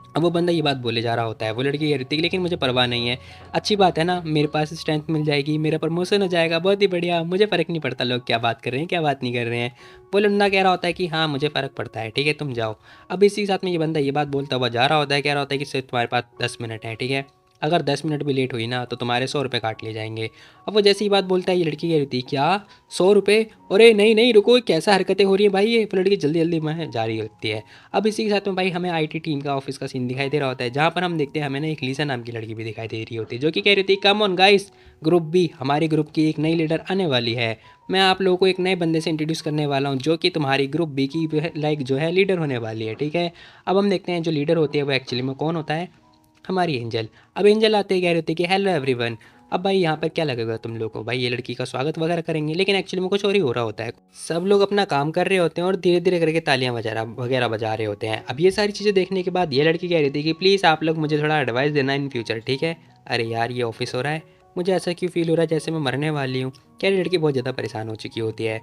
अब वो बंदा ये बात बोले जा रहा होता है, वो लड़की कह रही थी लेकिन मुझे परवाह नहीं है, अच्छी बात है ना, मेरे पास स्ट्रेंथ मिल जाएगी, मेरा प्रमोशन हो जाएगा, बहुत ही बढ़िया, मुझे फ़र्क नहीं पड़ता लोग क्या बात कर रहे हैं क्या बात नहीं कर रहे हैं। वो लंडा कह रहा होता है कि हाँ मुझे फ़र्क पड़ता है ठीक है, तुम जाओ। अब इसी के साथ में ये बंदा ये बात बोलता हुआ जा रहा होता है, कह रहा होता है कि सिर्फ तुम्हारे पास 10 मिनट है ठीक है, अगर 10 मिनट भी लेट हुई ना तो तुम्हारे 100 रुपये काट लिए जाएंगे। अब वो जैसे ही बात बोलता है, ये लड़की कह रही थी क्या 100 रुपये, अरे नहीं नहीं रुको, कैसा हरकतें हो रही है भाई, ये लड़की जल्दी जल्दी में जारी होती है। अब इसी के साथ में भाई हमें आईटी टीम का ऑफिस का सीन दिखाई दे रहा होता है, जहाँ पर हम देखते हैं हमें ना एक लीसा नाम की लड़की भी दिखाई दे रही होती है, जो कि कह रही थी come on guys, group B हमारे ग्रुप की एक नई लीडर आने वाली है, मैं आप लोगों को एक नए बंदे से इंट्रोड्यूस करने वाला हूँ जो कि तुम्हारी ग्रुप बी की लाइक जो है लीडर होने वाली है ठीक है। अब हम देखते हैं जो लीडर होती है वो एक्चुअली में कौन होता है, हमारी एंजल। अब एंजल आते ही कह रही होती है कि हेलो एवरीवन। अब भाई यहाँ पर क्या लगेगा तुम लोग को, भाई ये लड़की का स्वागत वगैरह करेंगे, लेकिन एक्चुअली में कुछ और ही हो रहा होता है, सब लोग अपना काम कर रहे होते हैं और धीरे धीरे करके तालियां वगैरह वगैरह बजा रहे होते हैं। अब ये सारी चीज़ें देखने के बाद ये लड़की कह रही थी कि प्लीज़ आप लोग मुझे थोड़ा एडवाइस देना इन फ्यूचर ठीक है। अरे यार ये ऑफिस हो रहा है, मुझे ऐसा क्यों फील हो रहा है जैसे मैं मरने वाली हूँ। क्या लड़की बहुत ज़्यादा परेशान हो चुकी होती है।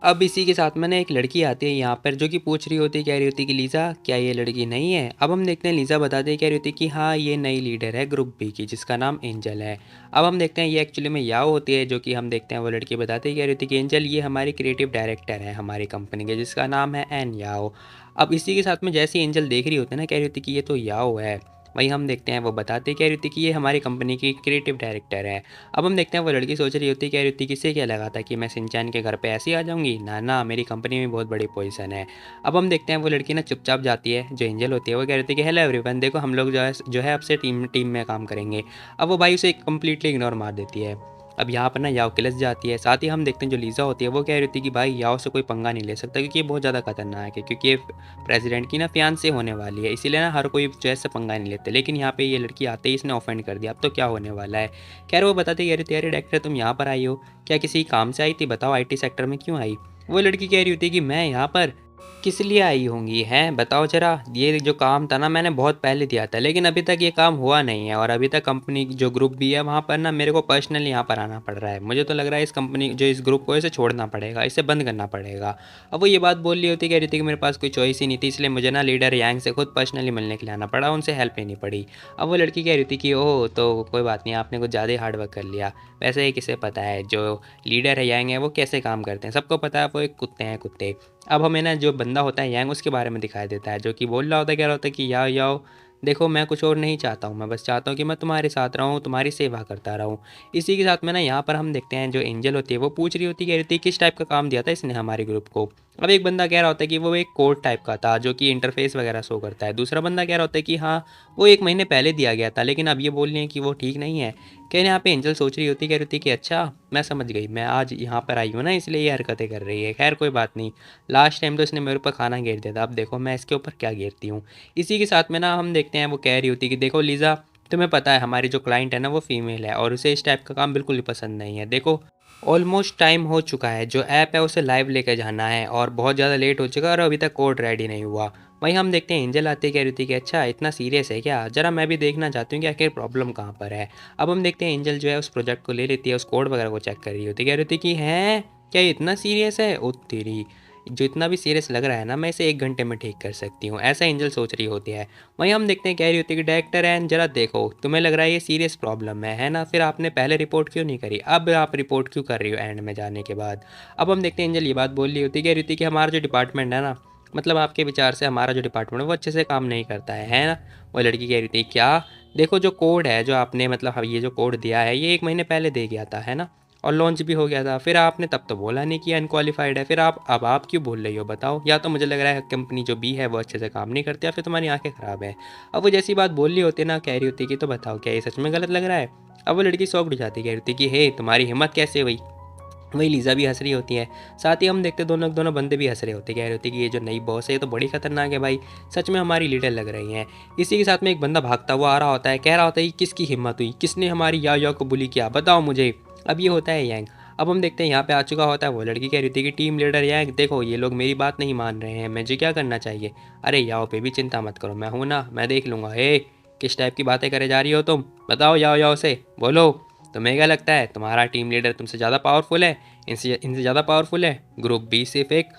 अब इसी के साथ में ना एक लड़की आती है यहाँ पर, जो कि पूछ रही होती है, कह रही होती है कि लीज़ा क्या ये लड़की नहीं है। अब हम देखते हैं लीज़ा बताती है, कह रही होती है कि हाँ ये नई लीडर है ग्रुप बी की, जिसका नाम एंजल है। अब हम देखते हैं ये एक्चुअली में याओ होती है, जो कि हम देखते हैं वो लड़की बताती है, कह रही होती है कि एंजल ये हमारी क्रिएटिव डायरेक्टर है हमारी कंपनी के, जिसका नाम है एन याओ। अब इसी के साथ में जैसे एंजल देख रही होती है ना, कह रही होती है कि ये तो याओ है, वहीं हम देखते हैं वो बताती कह रही थी कि ये हमारी कंपनी की क्रिएटिव डायरेक्टर है। अब हम देखते हैं वो लड़की सोच रही होती कह रही थी किससे क्या लगा था कि मैं शिनचैन के घर पे ऐसे ही आ जाऊंगी, ना ना मेरी कंपनी में बहुत बड़ी पोजीशन है। अब हम देखते हैं वो लड़की ना चुपचाप जाती है, जो एंजल होती है वो कह रही थी कि हेलो एवरीवन, देखो हम लोग जो है आपसे टीम टीम में काम करेंगे। अब वो भाई उसे कंप्लीटली इग्नोर मार देती है। अब यहाँ पर ना याओ किलस जाती है। साथ ही हम देखते हैं जो लीज़ा होती है वो कह रही थी कि भाई याओ से कोई पंगा नहीं ले सकता, क्योंकि ये बहुत ज़्यादा खतरनाक है, क्योंकि ये प्रेसिडेंट की ना फियांसे होने वाली है, इसीलिए ना हर कोई जो है इससे पंगा नहीं लेते। लेकिन यहाँ पे ये लड़की आते ही इसने ऑफेंड कर दिया, अब तो क्या होने वाला है। खैर वो बताती कह रही थी अरे डायरेक्टर तुम यहाँ पर आई हो, क्या किसी काम से आई थी, बताओ आईटी सेक्टर में क्यों आई। वो लड़की कह रही होती कि मैं यहाँ पर किस लिए आई होंगी हैं, बताओ जरा। ये जो काम था ना मैंने बहुत पहले दिया था, लेकिन अभी तक ये काम हुआ नहीं है, और अभी तक कंपनी जो ग्रुप भी है वहाँ पर ना मेरे को पर्सनली यहाँ पर आना पड़ रहा है। मुझे तो लग रहा है इस कंपनी जो इस ग्रुप को इसे छोड़ना पड़ेगा, इसे बंद करना पड़ेगा। अब वो ये बात बोल रही होती, कह रही थी कि मेरे पास कोई चॉइस ही नहीं थी, इसलिए मुझे ना लीडर यांग से खुद पर्सनली मिलने के लिए आना पड़ा, उनसे हेल्प लेनी पड़ी। अब वो लड़की कह रही थी कि ओह तो कोई बात नहीं, आपने कुछ ज़्यादा ही हार्ड वर्क कर लिया। वैसे ही किसे पता है जो लीडर है यांग है वो कैसे काम करते हैं, सबको पता है वो एक कुत्ते हैं कुत्ते। अब हमें ना जो बंदा होता है यांग उसके बारे में दिखाई देता है, जो कि बोल रहा होता है, कह रहा होता है कि याओ याओ देखो मैं कुछ और नहीं चाहता हूँ, मैं बस चाहता हूँ कि मैं तुम्हारे साथ रहूँ, तुम्हारी सेवा करता रहूँ। इसी के साथ में ना यहाँ पर हम देखते हैं जो एंजल होती है वो पूछ रही होती, कह रही थी किस टाइप का काम दिया था इसने हमारे ग्रुप को। अब एक बंदा कह रहा होता है कि वो एक कोड टाइप का था जो कि इंटरफेस वगैरह शो करता है। दूसरा बंदा कह रहा होता है कि हाँ वो 1 महीने पहले दिया गया था, लेकिन अब ये बोल रहे हैं कि वो ठीक नहीं है। कह यहाँ पे एंजल सोच रही होती, कह रही थी कि अच्छा मैं समझ गई, मैं आज यहाँ पर आई हूँ ना इसलिए ये हरकतें कर रही है। खैर कोई बात नहीं, लास्ट टाइम तो इसने मेरे ऊपर खाना घेर दिया था, अब देखो मैं इसके ऊपर क्या घेरती हूँ। इसी के साथ में ना हम देखते हैं वो कह रही होती कि देखो लीज़ा, तुम्हें पता है हमारी जो क्लाइंट है ना वो फीमेल है, और उसे इस टाइप का काम बिल्कुल भी पसंद नहीं है। देखो ऑलमोस्ट टाइम हो चुका है, जो ऐप है उसे लाइव लेकर जाना है, और बहुत ज़्यादा लेट हो चुका है और अभी तक कोड रेडी नहीं हुआ। वहीं हम देखते हैं एंजल आती कह रही थी कि अच्छा इतना सीरियस है क्या, ज़रा मैं भी देखना चाहती हूँ कि आखिर प्रॉब्लम कहाँ पर है। अब हम देखते हैं एंजल जो है उस प्रोजेक्ट को ले लेती है, उस कोड वगैरह को चेक कर रही होती, कह रही थी कि हैं क्या ये इतना सीरियस है, ओ तेरी जो इतना भी सीरियस लग रहा है ना मैं इसे 1 घंटे में ठीक कर सकती हूँ, ऐसा एंजल सोच रही होती है। वहीं हम देखते हैं कह रही होती है कि डायरेक्टर है जरा देखो, तुम्हें लग रहा है ये सीरियस प्रॉब्लम है ना, फिर आपने पहले रिपोर्ट क्यों नहीं करी, अब आप रिपोर्ट क्यों कर रही हो एंड में जाने के बाद। अब हम देखते हैं एंजल ये बात बोल रही होती, कह रही थी कि हमारा जो डिपार्टमेंट है ना, मतलब आपके विचार से हमारा जो डिपार्टमेंट है वो अच्छे से काम नहीं करता है ना। वो लड़की कह रही थी क्या, देखो जो कोड है जो आपने मतलब ये जो कोड दिया है ये 1 महीने पहले दे गया था है ना, और लॉन्च भी हो गया था, फिर आपने तब तो बोला नहीं कि अनक्वालिफाइड है, फिर आप क्यों बोल रही हो बताओ। या तो मुझे लग रहा है कंपनी जो बी है वो अच्छे से काम नहीं करती, या फिर तुम्हारी आंखें ख़राब है। अब वो जैसी बात बोल रही होती ना, कह रही होती कि तो बताओ क्या ये सच में गलत लग रहा है। अब वो लड़की शॉक्ड हो जाती, कह रही होती कि हे तुम्हारी हिम्मत कैसे हुई। वही लीज़ा भी हंस रही होती है। साथ ही हम देखते दोनों दोनों बंदे भी हंस रहे होते, कह रहे होते कि ये जो नई बॉस है ये तो बड़ी खतरनाक है भाई, सच में हमारी लीडर लग रही हैं। इसी के साथ में एक बंदा भागता हुआ आ रहा होता है, कह रहा होता है कि किसकी हिम्मत हुई, किसने हमारी या को बुली किया, बताओ मुझे। अब ये होता है यांग। अब हम देखते हैं यहाँ पे आ चुका होता है वो लड़की, कह रही थी कि टीम लीडर यांग देखो ये लोग मेरी बात नहीं मान रहे हैं, मुझे क्या करना चाहिए। अरे याओ पे भी चिंता मत करो, मैं हूँ ना, मैं देख लूँगा। हे किस टाइप की बातें करे जा रही हो तुम, बताओ याओ याओ से बोलो। तुम्हें क्या लगता है तुम्हारा टीम लीडर तुमसे ज़्यादा पावरफुल है, इनसे ज़्यादा पावरफुल है। ग्रुप बी सिर्फ एक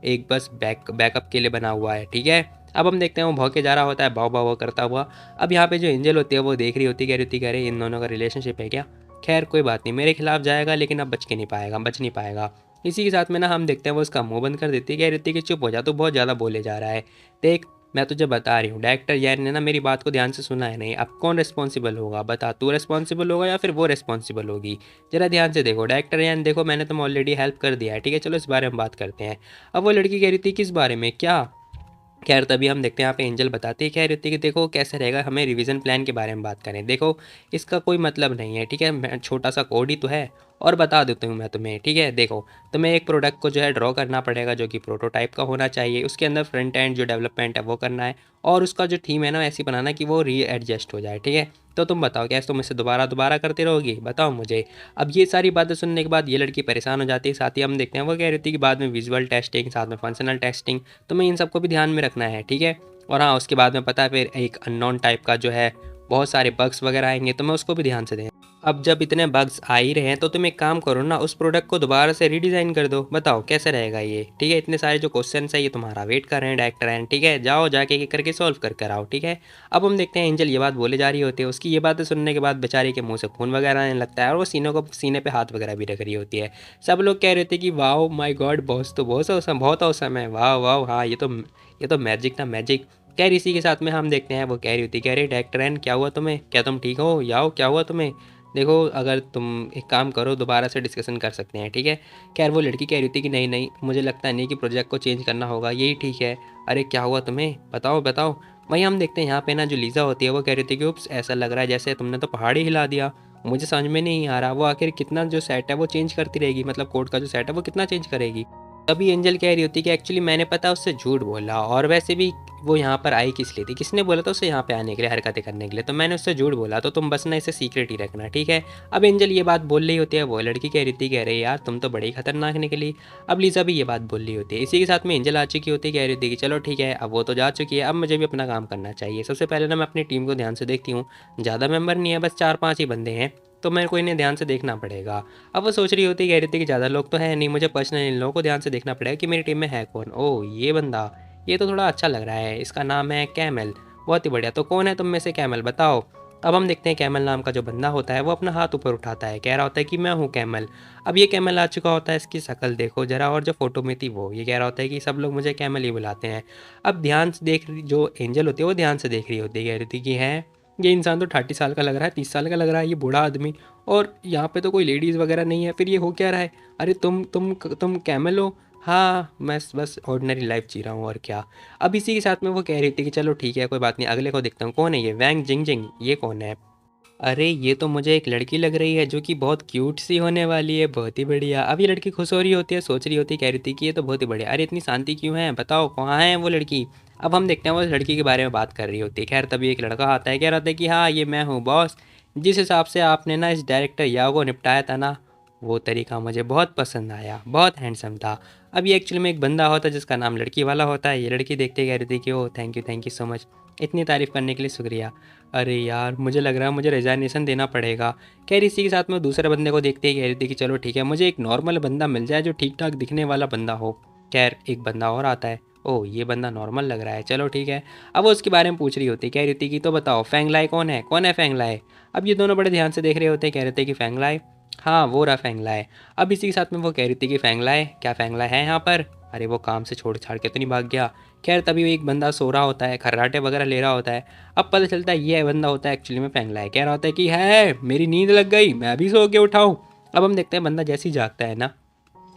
एक बस बैकअप के लिए बना हुआ है, ठीक है। अब हम देखते हैं वो भौंके जा रहा होता है, भाव भाव करता हुआ। अब यहाँ पे जो एंजल होती है वो देख रही होती, कह रही होती कह रही इन दोनों का रिलेशनशिप है क्या। खैर कोई बात नहीं, मेरे खिलाफ जाएगा लेकिन अब बच नहीं पाएगा। इसी के साथ में ना हम देखते हैं वो उसका मुंह बंद कर देती है, कह रही थी कि चुप हो जा, तो बहुत ज़्यादा बोले जा रहा है। देख मैं तुझे बता रही हूँ, डायरेक्टर यार ने ना मेरी बात को ध्यान से सुना है नहीं, अब कौन रिस्पॉन्सिबल होगा बता, तू रिस्पॉन्सिबल होगा या फिर वो रिस्पॉन्सिबल होगी। जरा ध्यान से देखो डायरेक्टर यार, देखो मैंने तुम्हें ऑलरेडी हेल्प कर दिया है, ठीक है, चलो इस बारे में बात करते हैं। अब वो लड़की कह रही थी किस बारे में क्या। खैर तभी हम देखते हैं यहाँ पे एंजल बताती है, कह रही थी कि देखो कैसे रहेगा, हमें रिवीजन प्लान के बारे में बात करें। देखो इसका कोई मतलब नहीं है, ठीक है, छोटा सा कोड ही तो है, और बता देती हूँ मैं तुम्हें, ठीक है। देखो तुम्हें एक प्रोडक्ट को जो है ड्रॉ करना पड़ेगा जो कि प्रोटोटाइप का होना चाहिए, उसके अंदर फ्रंट एंड जो डेवलपमेंट है वो करना है, और उसका जो थीम है ना ऐसी बनाना कि वो री एडजस्ट हो जाए, ठीक है। तो तुम बताओ क्या तुम इसे दोबारा दोबारा करते रहोगी, बताओ मुझे। अब ये सारी बातें सुनने के बाद ये लड़की परेशान हो जाती है। साथ ही हम देखते हैं वो कह रही थी कि बाद में विजुअल टेस्टिंग, साथ में फंक्शनल टेस्टिंग, तुम्हें इन सबको भी ध्यान में रखना है, ठीक है। और हाँ उसके बाद में पता है फिर एक अननोन टाइप का जो है बहुत सारे बग्स वगैरह आएंगे, तो मैं उसको भी ध्यान से दें। अब जब इतने बग्स आ ही रहे हैं तो तुम एक काम करो ना, उस प्रोडक्ट को दोबारा से रीडिज़ाइन कर दो, बताओ कैसे रहेगा ये, ठीक है। इतने सारे जो क्वेश्चन है ये तुम्हारा वेट कर रहे हैं डायरेक्टर हैं, ठीक है, जाओ जाके एक करके सॉल्व कर कर आओ, ठीक है। अब हम देखते हैं एंजल ये बात बोले जा रही होती है, उसकी ये बातें सुनने के बाद बेचारी के मुंह से खून वगैरह आने लगता है, और वो सीने पे हाथ वगैरह भी रख रही होती है। सब लोग कह रहे थे कि वाह माई गॉड बॉस तो बहुत औसम है, वाह वाह हाँ ये तो मैजिक ना मैजिक। कह रही इसी के साथ में हम देखते हैं वो कह रही होती है, कह रही डायरेक्टर क्या हुआ तुम्हें, क्या तुम ठीक हो, याओ क्या हुआ तुम्हें, देखो अगर तुम एक काम करो दोबारा से डिस्कशन कर सकते हैं, ठीक है। खैर वो लड़की कह रही थी कि नहीं नहीं मुझे लगता नहीं कि प्रोजेक्ट को चेंज करना होगा, यही ठीक है। अरे क्या हुआ तुम्हें, बताओ बताओ। वहीं हम देखते हैं यहाँ पे ना जो लीज़ा होती है वो कह रही थी कि उप्स ऐसा लग रहा है जैसे तुमने तो पहाड़ ही हिला दिया, मुझे समझ में नहीं आ रहा वो आखिर कितना जो सेट है वो चेंज करती रहेगी, मतलब कोड का जो सेट है वो कितना चेंज करेगी। तभी एंजल कह रही होती है कि एक्चुअली मैंने पता उससे झूठ बोला, और वैसे भी वो यहाँ पर आई किस लिए थी, किसने बोला था उसे यहाँ पे आने के लिए, हरकतें करने के लिए, तो मैंने उससे झूठ बोला, तो तुम बस ना इसे सीक्रेट ही रखना, ठीक है। अब एंजल ये बात बोल रही होती है, वो लड़की कह रही थी कह रही यार तुम तो बड़ी ही खतरनाक निकली। अब लीजा भी ये बात बोल रही होती है, इसी के साथ में एंजल आ चुकी होती है, कह रही थी कि चलो ठीक है अब वो तो जा चुकी है, अब मुझे भी अपना काम करना चाहिए। सबसे पहले ना मैं अपनी टीम को ध्यान से देखती हूँ, ज़्यादा मेंबर नहीं है, बस 4-5 ही बंदे हैं, तो मेरे को इन्हें ध्यान से देखना पड़ेगा। अब वो सोच रही होती कह रही थी कि ज़्यादा लोग तो हैं नहीं, मुझे पर्सनली इन लोगों को ध्यान से देखना पड़ेगा कि मेरी टीम में है कौन। ओह ये बंदा, ये तो थोड़ा अच्छा लग रहा है, इसका नाम है कैमल, बहुत ही बढ़िया। तो कौन है तुम में से कैमल, बताओ। अब हम देखते हैं कैमल नाम का जो बंदा होता है वो अपना हाथ ऊपर उठाता है, कह रहा होता है कि मैं हूँ कैमल। अब ये कैमल आ चुका होता है, इसकी शक्ल देखो जरा, और जो फोटो में थी वो, ये कह रहा होता है कि सब लोग मुझे कैमल ही बुलाते हैं। अब ध्यान से देख रही जो एंजल होती है वो ध्यान से देख रही होती है, कह रही थी कि है ये इंसान तो 30 साल का लग रहा है, 30 साल का लग रहा है ये बूढ़ा आदमी, और यहाँ पे तो कोई लेडीज़ वगैरह नहीं है, फिर ये हो क्या रहा है। अरे तुम कैमल हो। हाँ मैं बस ऑर्डिनरी लाइफ जी रहा हूँ और क्या। अब इसी के साथ में वो कह रही थी कि चलो ठीक है कोई बात नहीं, अगले को देखता हूँ कौन है ये वैंग जिंग जिंग, ये कौन है। अरे ये तो मुझे एक लड़की लग रही है जो कि बहुत क्यूट सी होने वाली है, बहुत ही बढ़िया। अब ये लड़की खुश हो रही होती है, सोच रही होती है, कह रही थी कि ये तो बहुत ही बढ़िया, अरे इतनी शांति क्यों है, बताओ कहाँ है वो लड़की। अब हम देखते हैं वो लड़की के बारे में बात कर रही होती है। खैर तभी एक लड़का आता है, कह रहा था कि हाँ ये मैं हूँ बॉस, जिस हिसाब से आपने ना इस डायरेक्टर याओ को निपटाया था ना, वो तरीका मुझे बहुत पसंद आया, बहुत हैंडसम था। अब ये एक्चुअली में एक बंदा होता है जिसका नाम लड़की वाला होता है। ये लड़की देखते कह रही थी कि ओ थैंक यू सो मच, इतनी तारीफ़ करने के लिए शुक्रिया। अरे यार मुझे लग रहा है मुझे रिजाइनेशन देना पड़ेगा। खैर इसी के साथ में दूसरे बंदे को देखते ही कह रही थी कि चलो ठीक है मुझे एक नॉर्मल बंदा मिल जाए जो ठीक ठाक दिखने वाला बंदा हो। खैर एक बंदा और आता है, ओह ये बंदा नॉर्मल लग रहा है, चलो ठीक है। अब वो उसके बारे में पूछ रही होती, कह रही थी कि तो बताओ फैंगलाए कौन है फैंगलाए। अब ये दोनों बड़े ध्यान से देख रहे होते, कह रहे थे कि फैंगलाए, हाँ वो रहा फैंगलाए। अब इसी के साथ में वो कह रही थी कि फैंगलाए, क्या फैंगलाए है यहाँ पर, अरे वो काम से छोड़ छाड़ के तो नहीं भाग गया। खैर तभी एक बंदा सो रहा होता है, खर्राटे वगैरह ले रहा होता है। अब पता चलता है ये बंदा होता है एक्चुअली में फैंगलाए, कह रहा होता है कि है मेरी नींद लग गई मैं अभी सो के उठाऊँ। अब हम देखते हैं बंदा जैसे ही जागता है ना,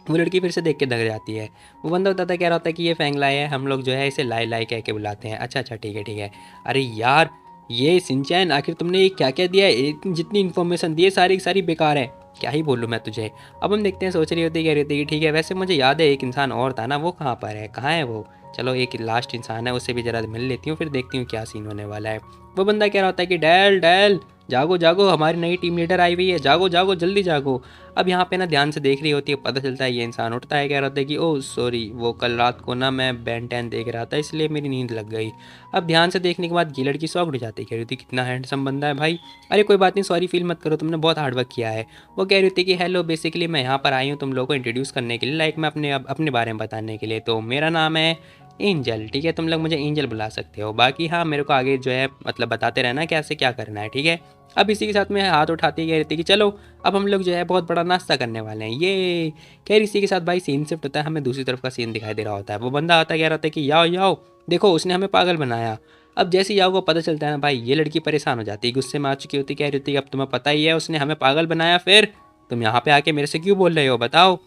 वो लड़की फिर से देख के दग जाती है। वो बंदा बताता है, कह रहा होता है कि ये फैंगलाए है, हम लोग जो है इसे लाई लाई कह के बुलाते हैं। अच्छा अच्छा ठीक है। अरे यार ये सिंचैन आखिर तुमने ये क्या क्या दिया है, जितनी इन्फॉर्मेशन दी है सारी की सारी बेकार है, क्या ही बोलूँ मैं तुझे। अब हम देखते हैं सोच रही होती है, कह रही होती है कि ठीक है वैसे मुझे याद है एक इंसान और था ना, वो कहाँ पर है, कहाँ है वो, चलो एक लास्ट इंसान है उससे भी ज़रा मिल लेती हूँ फिर देखती हूँ क्या सीन होने वाला है। वो बंदा कह रहा होता है कि डैल डैल जागो जागो हमारी नई टीम लीडर आई हुई है, जागो जागो जल्दी जागो। अब यहाँ पे ना ध्यान से देख रही होती है, पता चलता है ये इंसान उठता है, कह रहा था कि ओह सॉरी वो कल रात को ना मैं बैन टैन देख रहा था इसलिए मेरी नींद लग गई। अब ध्यान से देखने के बाद ये लड़की शॉक्ड हो जाती है, कह रही थी कितना हैंडसम बंदा है भाई। अरे कोई बात नहीं सॉरी फील मत करो, तुमने बहुत हार्ड वर्क किया है। वो कह रही थी कि हेलो बेसिकली मैं यहाँ पर आई हूँ तुम लोगों को इंट्रोड्यूस करने के लिए, लाइक मैं अपने बारे में बताने के लिए, तो मेरा नाम है एंजल, ठीक है तुम लोग मुझे एंजल बुला सकते हो, बाकी हाँ मेरे को आगे जो है मतलब बताते रहना कैसे क्या करना है, ठीक है। अब इसी के साथ में हाथ उठाती कह रही थी कि चलो अब हम लोग जो है बहुत बड़ा नाश्ता करने वाले हैं ये। खैर इसी के साथ भाई सीन शिफ्ट होता है, हमें दूसरी तरफ का सीन दिखाई दे रहा होता है। वो बंदा आता है, कह रहा होता है कि याओ याओ देखो उसने हमें पागल बनाया। अब जैसे याओ को पता चलता है ना भाई, ये लड़की परेशान हो जाती है, गुस्से में आ चुकी होती, कह रही होती अब तुम्हें पता ही है उसने हमें पागल बनाया, फिर तुम यहाँ पे आके मेरे से क्यों बोल रहे हो बताओ।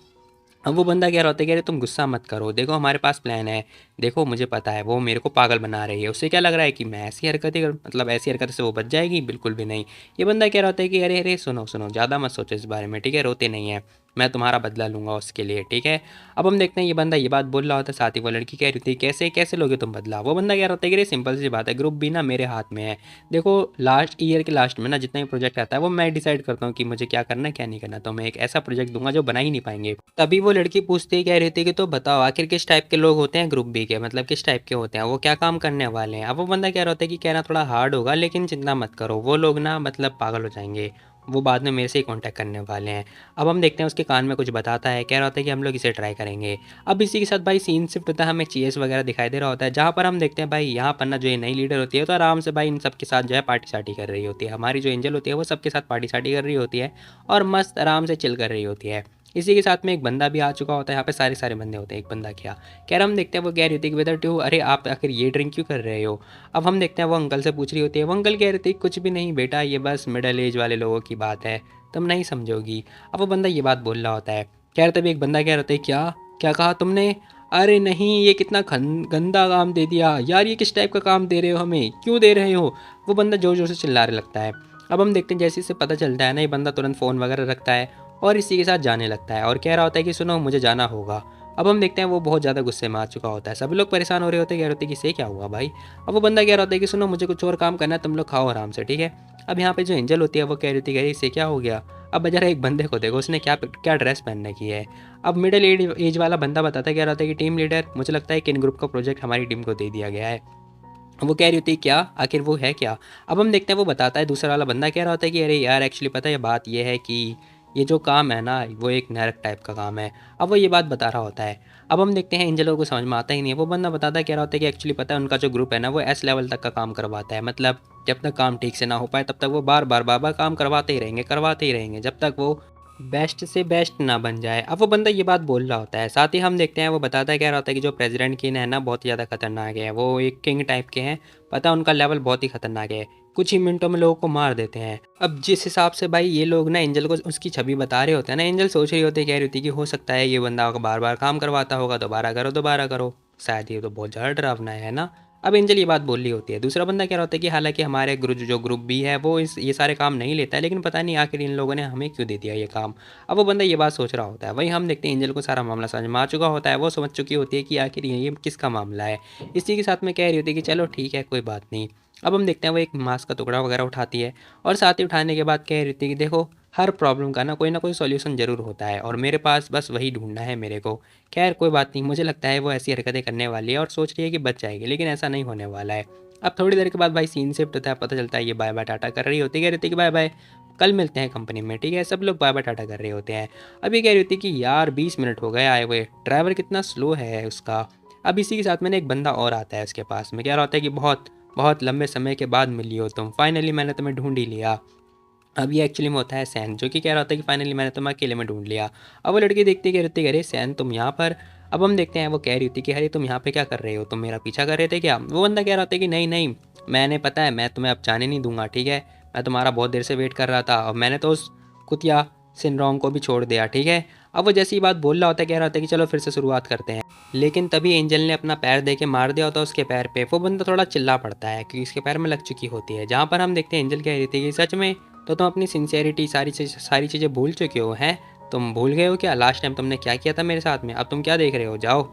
अब वो बंदा कह रहा होता है, कह रहे तुम गुस्सा मत करो, देखो हमारे पास प्लान है, देखो मुझे पता है वो मेरे को पागल बना रही है, उससे क्या लग रहा है कि मैं ऐसी हरकतें मतलब ऐसी हरकत से वो बच जाएगी, बिल्कुल भी नहीं। ये बंदा कह रहा होता है कि अरे अरे सुनो सुनो ज़्यादा मत सोचो इस बारे में, ठीक है रोते नहीं है, मैं तुम्हारा बदला लूँगा उसके लिए, ठीक है। अब हम देखते हैं ये बंदा ये बात बोल रहा होता है, साथ ही वो लड़की कह रही थी कैसे कैसे लोगे तुम बदला। वो बंदा कह रहा होता है कि सिंपल सी बात है, ग्रुप भी ना मेरे हाथ में है, देखो लास्ट ईयर के लास्ट में ना जितना भी प्रोजेक्ट आता है वो मैं डिसाइड करता हूँ कि मुझे क्या करना है क्या नहीं करना, तो मैं एक ऐसा प्रोजेक्ट दूंगा जो बना ही नहीं पाएंगे। तभी वो लड़की पूछती है, कह रही थी कि तो बताओ आखिर किस टाइप के लोग होते हैं ग्रुप बी के, मतलब किस टाइप के होते हैं, वो क्या काम करने वाले हैं। अब वो बंदा कह रहा होता है कि कहना थोड़ा हार्ड होगा लेकिन चिंता मत करो, वो लोग ना मतलब पागल हो जाएंगे, वो बाद में मेरे से ही कांटेक्ट करने वाले हैं। अब हम देखते हैं उसके कान में कुछ बताता है, कह रहा होता है कि हम लोग इसे ट्राई करेंगे। अब इसी के साथ भाई सीन शिफ्ट होता है, हमें चीयर्स वगैरह दिखाई दे रहा होता है, जहाँ पर हम देखते हैं भाई यहाँ पर ना जो ये नई लीडर होती है तो आराम से भाई इन सबके साथ जो है पार्टी सार्टी कर रही होती है, हमारी जो एंजल होती है वो सबके साथ पार्टी सार्टी कर रही होती है और मस्त आराम से चिल कर रही होती है। इसी के साथ में एक बंदा भी आ चुका होता है, यहाँ पे सारे बंदे होते हैं, एक बंदा क्या कह रहा, हम देखते हैं वो कह रही होती है कि वेदर टू, अरे आप आखिर ये ड्रिंक क्यों कर रहे हो। अब हम देखते हैं वो अंकल से पूछ रही होती है, वो अंकल कह रहे थे कुछ भी नहीं बेटा, ये बस मिडल एज वाले लोगों की बात है, तुम नहीं समझोगी। अब वो बंदा ये बात बोल रहा होता है, कह रहे तभी एक बंदा कह रहा होता है, क्या क्या कहा तुमने, अरे नहीं ये कितना गंदा काम दे दिया यार, ये किस टाइप का काम दे रहे हो, हमें क्यों दे रहे हो। वो बंदा जोर जोर से चिल्लाने लगता है। अब हम देखते हैं जैसे इसे पता चलता है ना, ये बंदा तुरंत फ़ोन वगैरह रखता है और इसी के साथ जाने लगता है और कह रहा होता है कि सुनो मुझे जाना होगा। अब हम देखते हैं वो बहुत ज़्यादा गुस्से में आ चुका होता है, सभी लोग परेशान हो रहे होते हैं, कह रहे होते हैं कि इसे क्या हुआ भाई। अब वो बंदा कह रहा होता है कि सुनो मुझे कुछ और काम करना है, तुम लोग खाओ आराम से, ठीक है। अब यहाँ पे जो एंजल होती है वो कह रही थी, कह रही इसे क्या हो गया। अब जरा एक बंदे को देखो उसने क्या क्या ड्रेस पहन रखी है। अब मिडिल एज वाला बंदा बताता है, कह रहा होता है कि टीम लीडर मुझे लगता है कि इन ग्रुप का प्रोजेक्ट हमारी टीम को दे दिया गया है। वो कह रही होती है क्या, आखिर वो है क्या। अब हम देखते हैं वो बताता है, दूसरा वाला बंदा कह रहा होता है कि अरे यार एक्चुअली पता है बात ये है कि ये जो काम है ना वो एक नरक टाइप का काम है। अब वो ये बात बता रहा होता है। अब हम देखते हैं एंजलो को समझ में आता ही नहीं है, वो बंदा बताता है, कह रहा होता है कि एक्चुअली पता है उनका जो ग्रुप है ना वो एस लेवल तक का काम करवाता है, मतलब जब तक काम ठीक से ना हो पाए तब तक वो बार बार काम करवाते ही रहेंगे जब तक वो बेस्ट से बेस्ट ना बन जाए। अब वो बंदा ये बात बोल रहा होता है, साथ ही हम देखते हैं वो बताता है, कह रहा होता है कि जो प्रेसिडेंट की है ना बहुत ज़्यादा खतरनाक है, वो एक किंग टाइप के हैं, पता है उनका लेवल बहुत ही खतरनाक है, कुछ ही मिनटों में लोगों को मार देते हैं। अब जिस हिसाब से भाई ये लोग ना एंजल को उसकी छवि बता रहे होते हैं ना, एंजल सोच रही होती है, कह रही होती है कि हो सकता है ये बंदा बार बार काम करवाता होगा, दोबारा करो, शायद ये तो बहुत ज़्यादा डरावना है ना। अब एंजल ये बात बोल रही होती है, दूसरा बंदा कह रहा होता है कि हालांकि हमारे ग्रुप जो ग्रुप भी है वो ये सारे काम नहीं लेता है, लेकिन पता नहीं आखिर इन लोगों ने हमें क्यों दे दिया ये काम। अब वो बंदा ये बात सोच रहा होता है, वहीं हम देखते हैं एंजल को सारा मामला समझ में आ चुका होता है, वो समझ चुकी होती है कि आखिर ये किसका मामला है। इसी के साथ में कह रही होती है कि चलो ठीक है कोई बात नहीं। अब हम देखते हैं वो एक मांस का टुकड़ा वगैरह उठाती है और साथ ही उठाने के बाद कह रही थी कि देखो हर प्रॉब्लम का ना कोई सॉल्यूशन ज़रूर होता है और मेरे पास बस वही ढूंढना है मेरे को। खैर कोई बात नहीं, मुझे लगता है वो ऐसी हरकतें करने वाली है और सोच रही है कि बच जाएगी, लेकिन ऐसा नहीं होने वाला है। अब थोड़ी देर के बाद भाई सीन शिफ्ट होता है, पता चलता है ये बाय बाय टाटा कर रही होती है, कह रही थी कि बाय बाय कल मिलते हैं कंपनी में, ठीक है। सब लोग बाय बाय टाटा कर रहे होते हैं। अब ये कह रही होती है कि यार 20 मिनट हो गए आए हुए, ड्राइवर कितना स्लो है उसका। अब इसी के साथ मैंने एक बंदा और आता है उसके पास में, कह रहा होता है कि बहुत बहुत लंबे समय के बाद मिली हो तुम, फाइनली मैंने तुम्हें ढूंढ ही लिया। अब ये एक्चुअली में होता है सैन, जो कि कह रहा होता है कि फाइनली मैंने तुम्हें अकेले में ढूंढ लिया। अब वो लड़की देखती कह रही अरे सैन तुम यहाँ पर। अब हम देखते हैं वो कह रही थी कि अरे तुम यहाँ पे क्या कर रहे हो, तुम मेरा पीछा कर रहे थे क्या। वो बंदा कह रहा होता है कि नहीं नहीं, मैंने पता है मैं तुम्हें अब जाने नहीं दूंगा, ठीक है। मैं तुम्हारा बहुत देर से वेट कर रहा था और मैंने तो उस कुतिया सिनरोंग को भी छोड़ दिया, ठीक है। अब वो जैसी बात बोल रहा होता है, कह रहा होता है कि चलो फिर से शुरुआत करते हैं, लेकिन तभी एंजल ने अपना पैर दे के मार दिया होता है उसके पैर पे। वो बंदा थोड़ा चिल्ला पड़ता है क्योंकि उसके पैर में लग चुकी होती है, जहाँ पर हम देखते हैं एंजल कह रही थी कि सच में तो तुम अपनी सिंसियरिटी सारी चीज़ें भूल चुके हो हैं। तुम भूल गए हो क्या लास्ट टाइम तुमने क्या किया था मेरे साथ में, अब तुम क्या देख रहे हो, जाओ।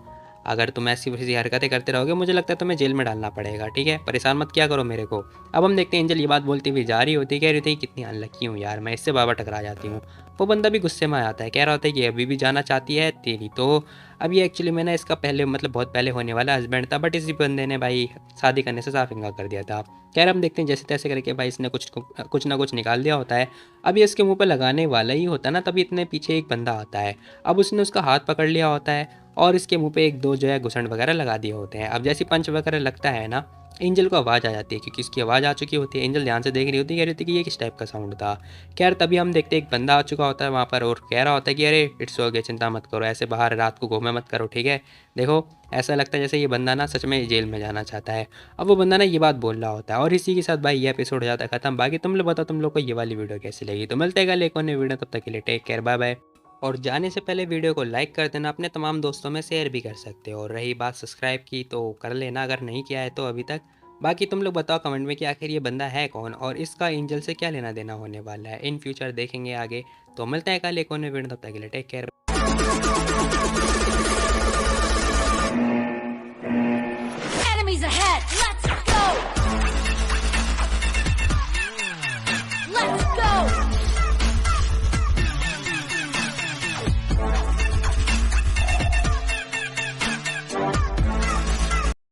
अगर तुम ऐसी वैसी हरकतें करते रहोगे मुझे लगता है तुम्हें जेल में डालना पड़ेगा, ठीक है, परेशान मत किया करो मेरे को। अब हम देखते हैं एंजल ये बात बोलती हुई जा रही होती, कह रही थी कितनी अनलक्की हूँ यार, मैं इससे बाबा टकरा जाती हूँ। वो बंदा भी गुस्से में आ जाता है, कह रहा होता है कि अभी भी जाना चाहती है तेरी तो। अब ये एक्चुअली मैंने इसका पहले मतलब बहुत पहले होने वाला हस्बैंड था, बट इसी बंदे ने भाई शादी करने से साफ इनकार कर दिया था। खैर हम देखते हैं जैसे तैसे करके भाई इसने कुछ ना कुछ निकाल दिया होता है। अब ये इसके मुंह पर लगाने वाला ही होता है ना, तभी इतने पीछे एक बंदा आता है। अब उसने उसका हाथ पकड़ लिया होता है और इसके मुंह पे एक दो जो है घुसंड वगैरह लगा दिए होते हैं। अब जैसी पंच वगैरह लगता है ना, एंजल को आवाज़ आ जाती है क्योंकि इसकी आवाज़ आ चुकी होती है। एंजल ध्यान से देख रही होती है, कह रही थी कि ये किस टाइप का साउंड था। खैर तभी हम देखते हैं एक बंदा आ चुका होता है वहाँ पर और कह रहा होता है कि अरे इट्स ओके, चिंता मत करो, ऐसे बाहर रात को घूमे मत करो, ठीक है। देखो ऐसा लगता है जैसे ये बंदा ना सच में जेल में जाना चाहता है। अब वो बंदा ना ये बात बोल रहा होता है और इसी के साथ भाई ये एपिसोड हो जाता है खत्म। बाकी तुम लोग बताओ तुम लोग को ये वाली वीडियो कैसी लगी, तो मिलते हैं कल एक और नई वीडियो, तब तक के लिए टेक केयर, बाय बाय। और जाने से पहले वीडियो को लाइक कर देना, अपने तमाम दोस्तों में शेयर भी कर सकते हो। और रही बात सब्सक्राइब की तो कर लेना अगर नहीं किया है तो अभी तक। बाकी तुम लोग बताओ कमेंट में कि आखिर ये बंदा है कौन और इसका एंजल से क्या लेना देना होने वाला है, इन फ्यूचर देखेंगे आगे। तो मिलते हैं कल एक और नई वीडियो, तब तक के लिए टेक केयर।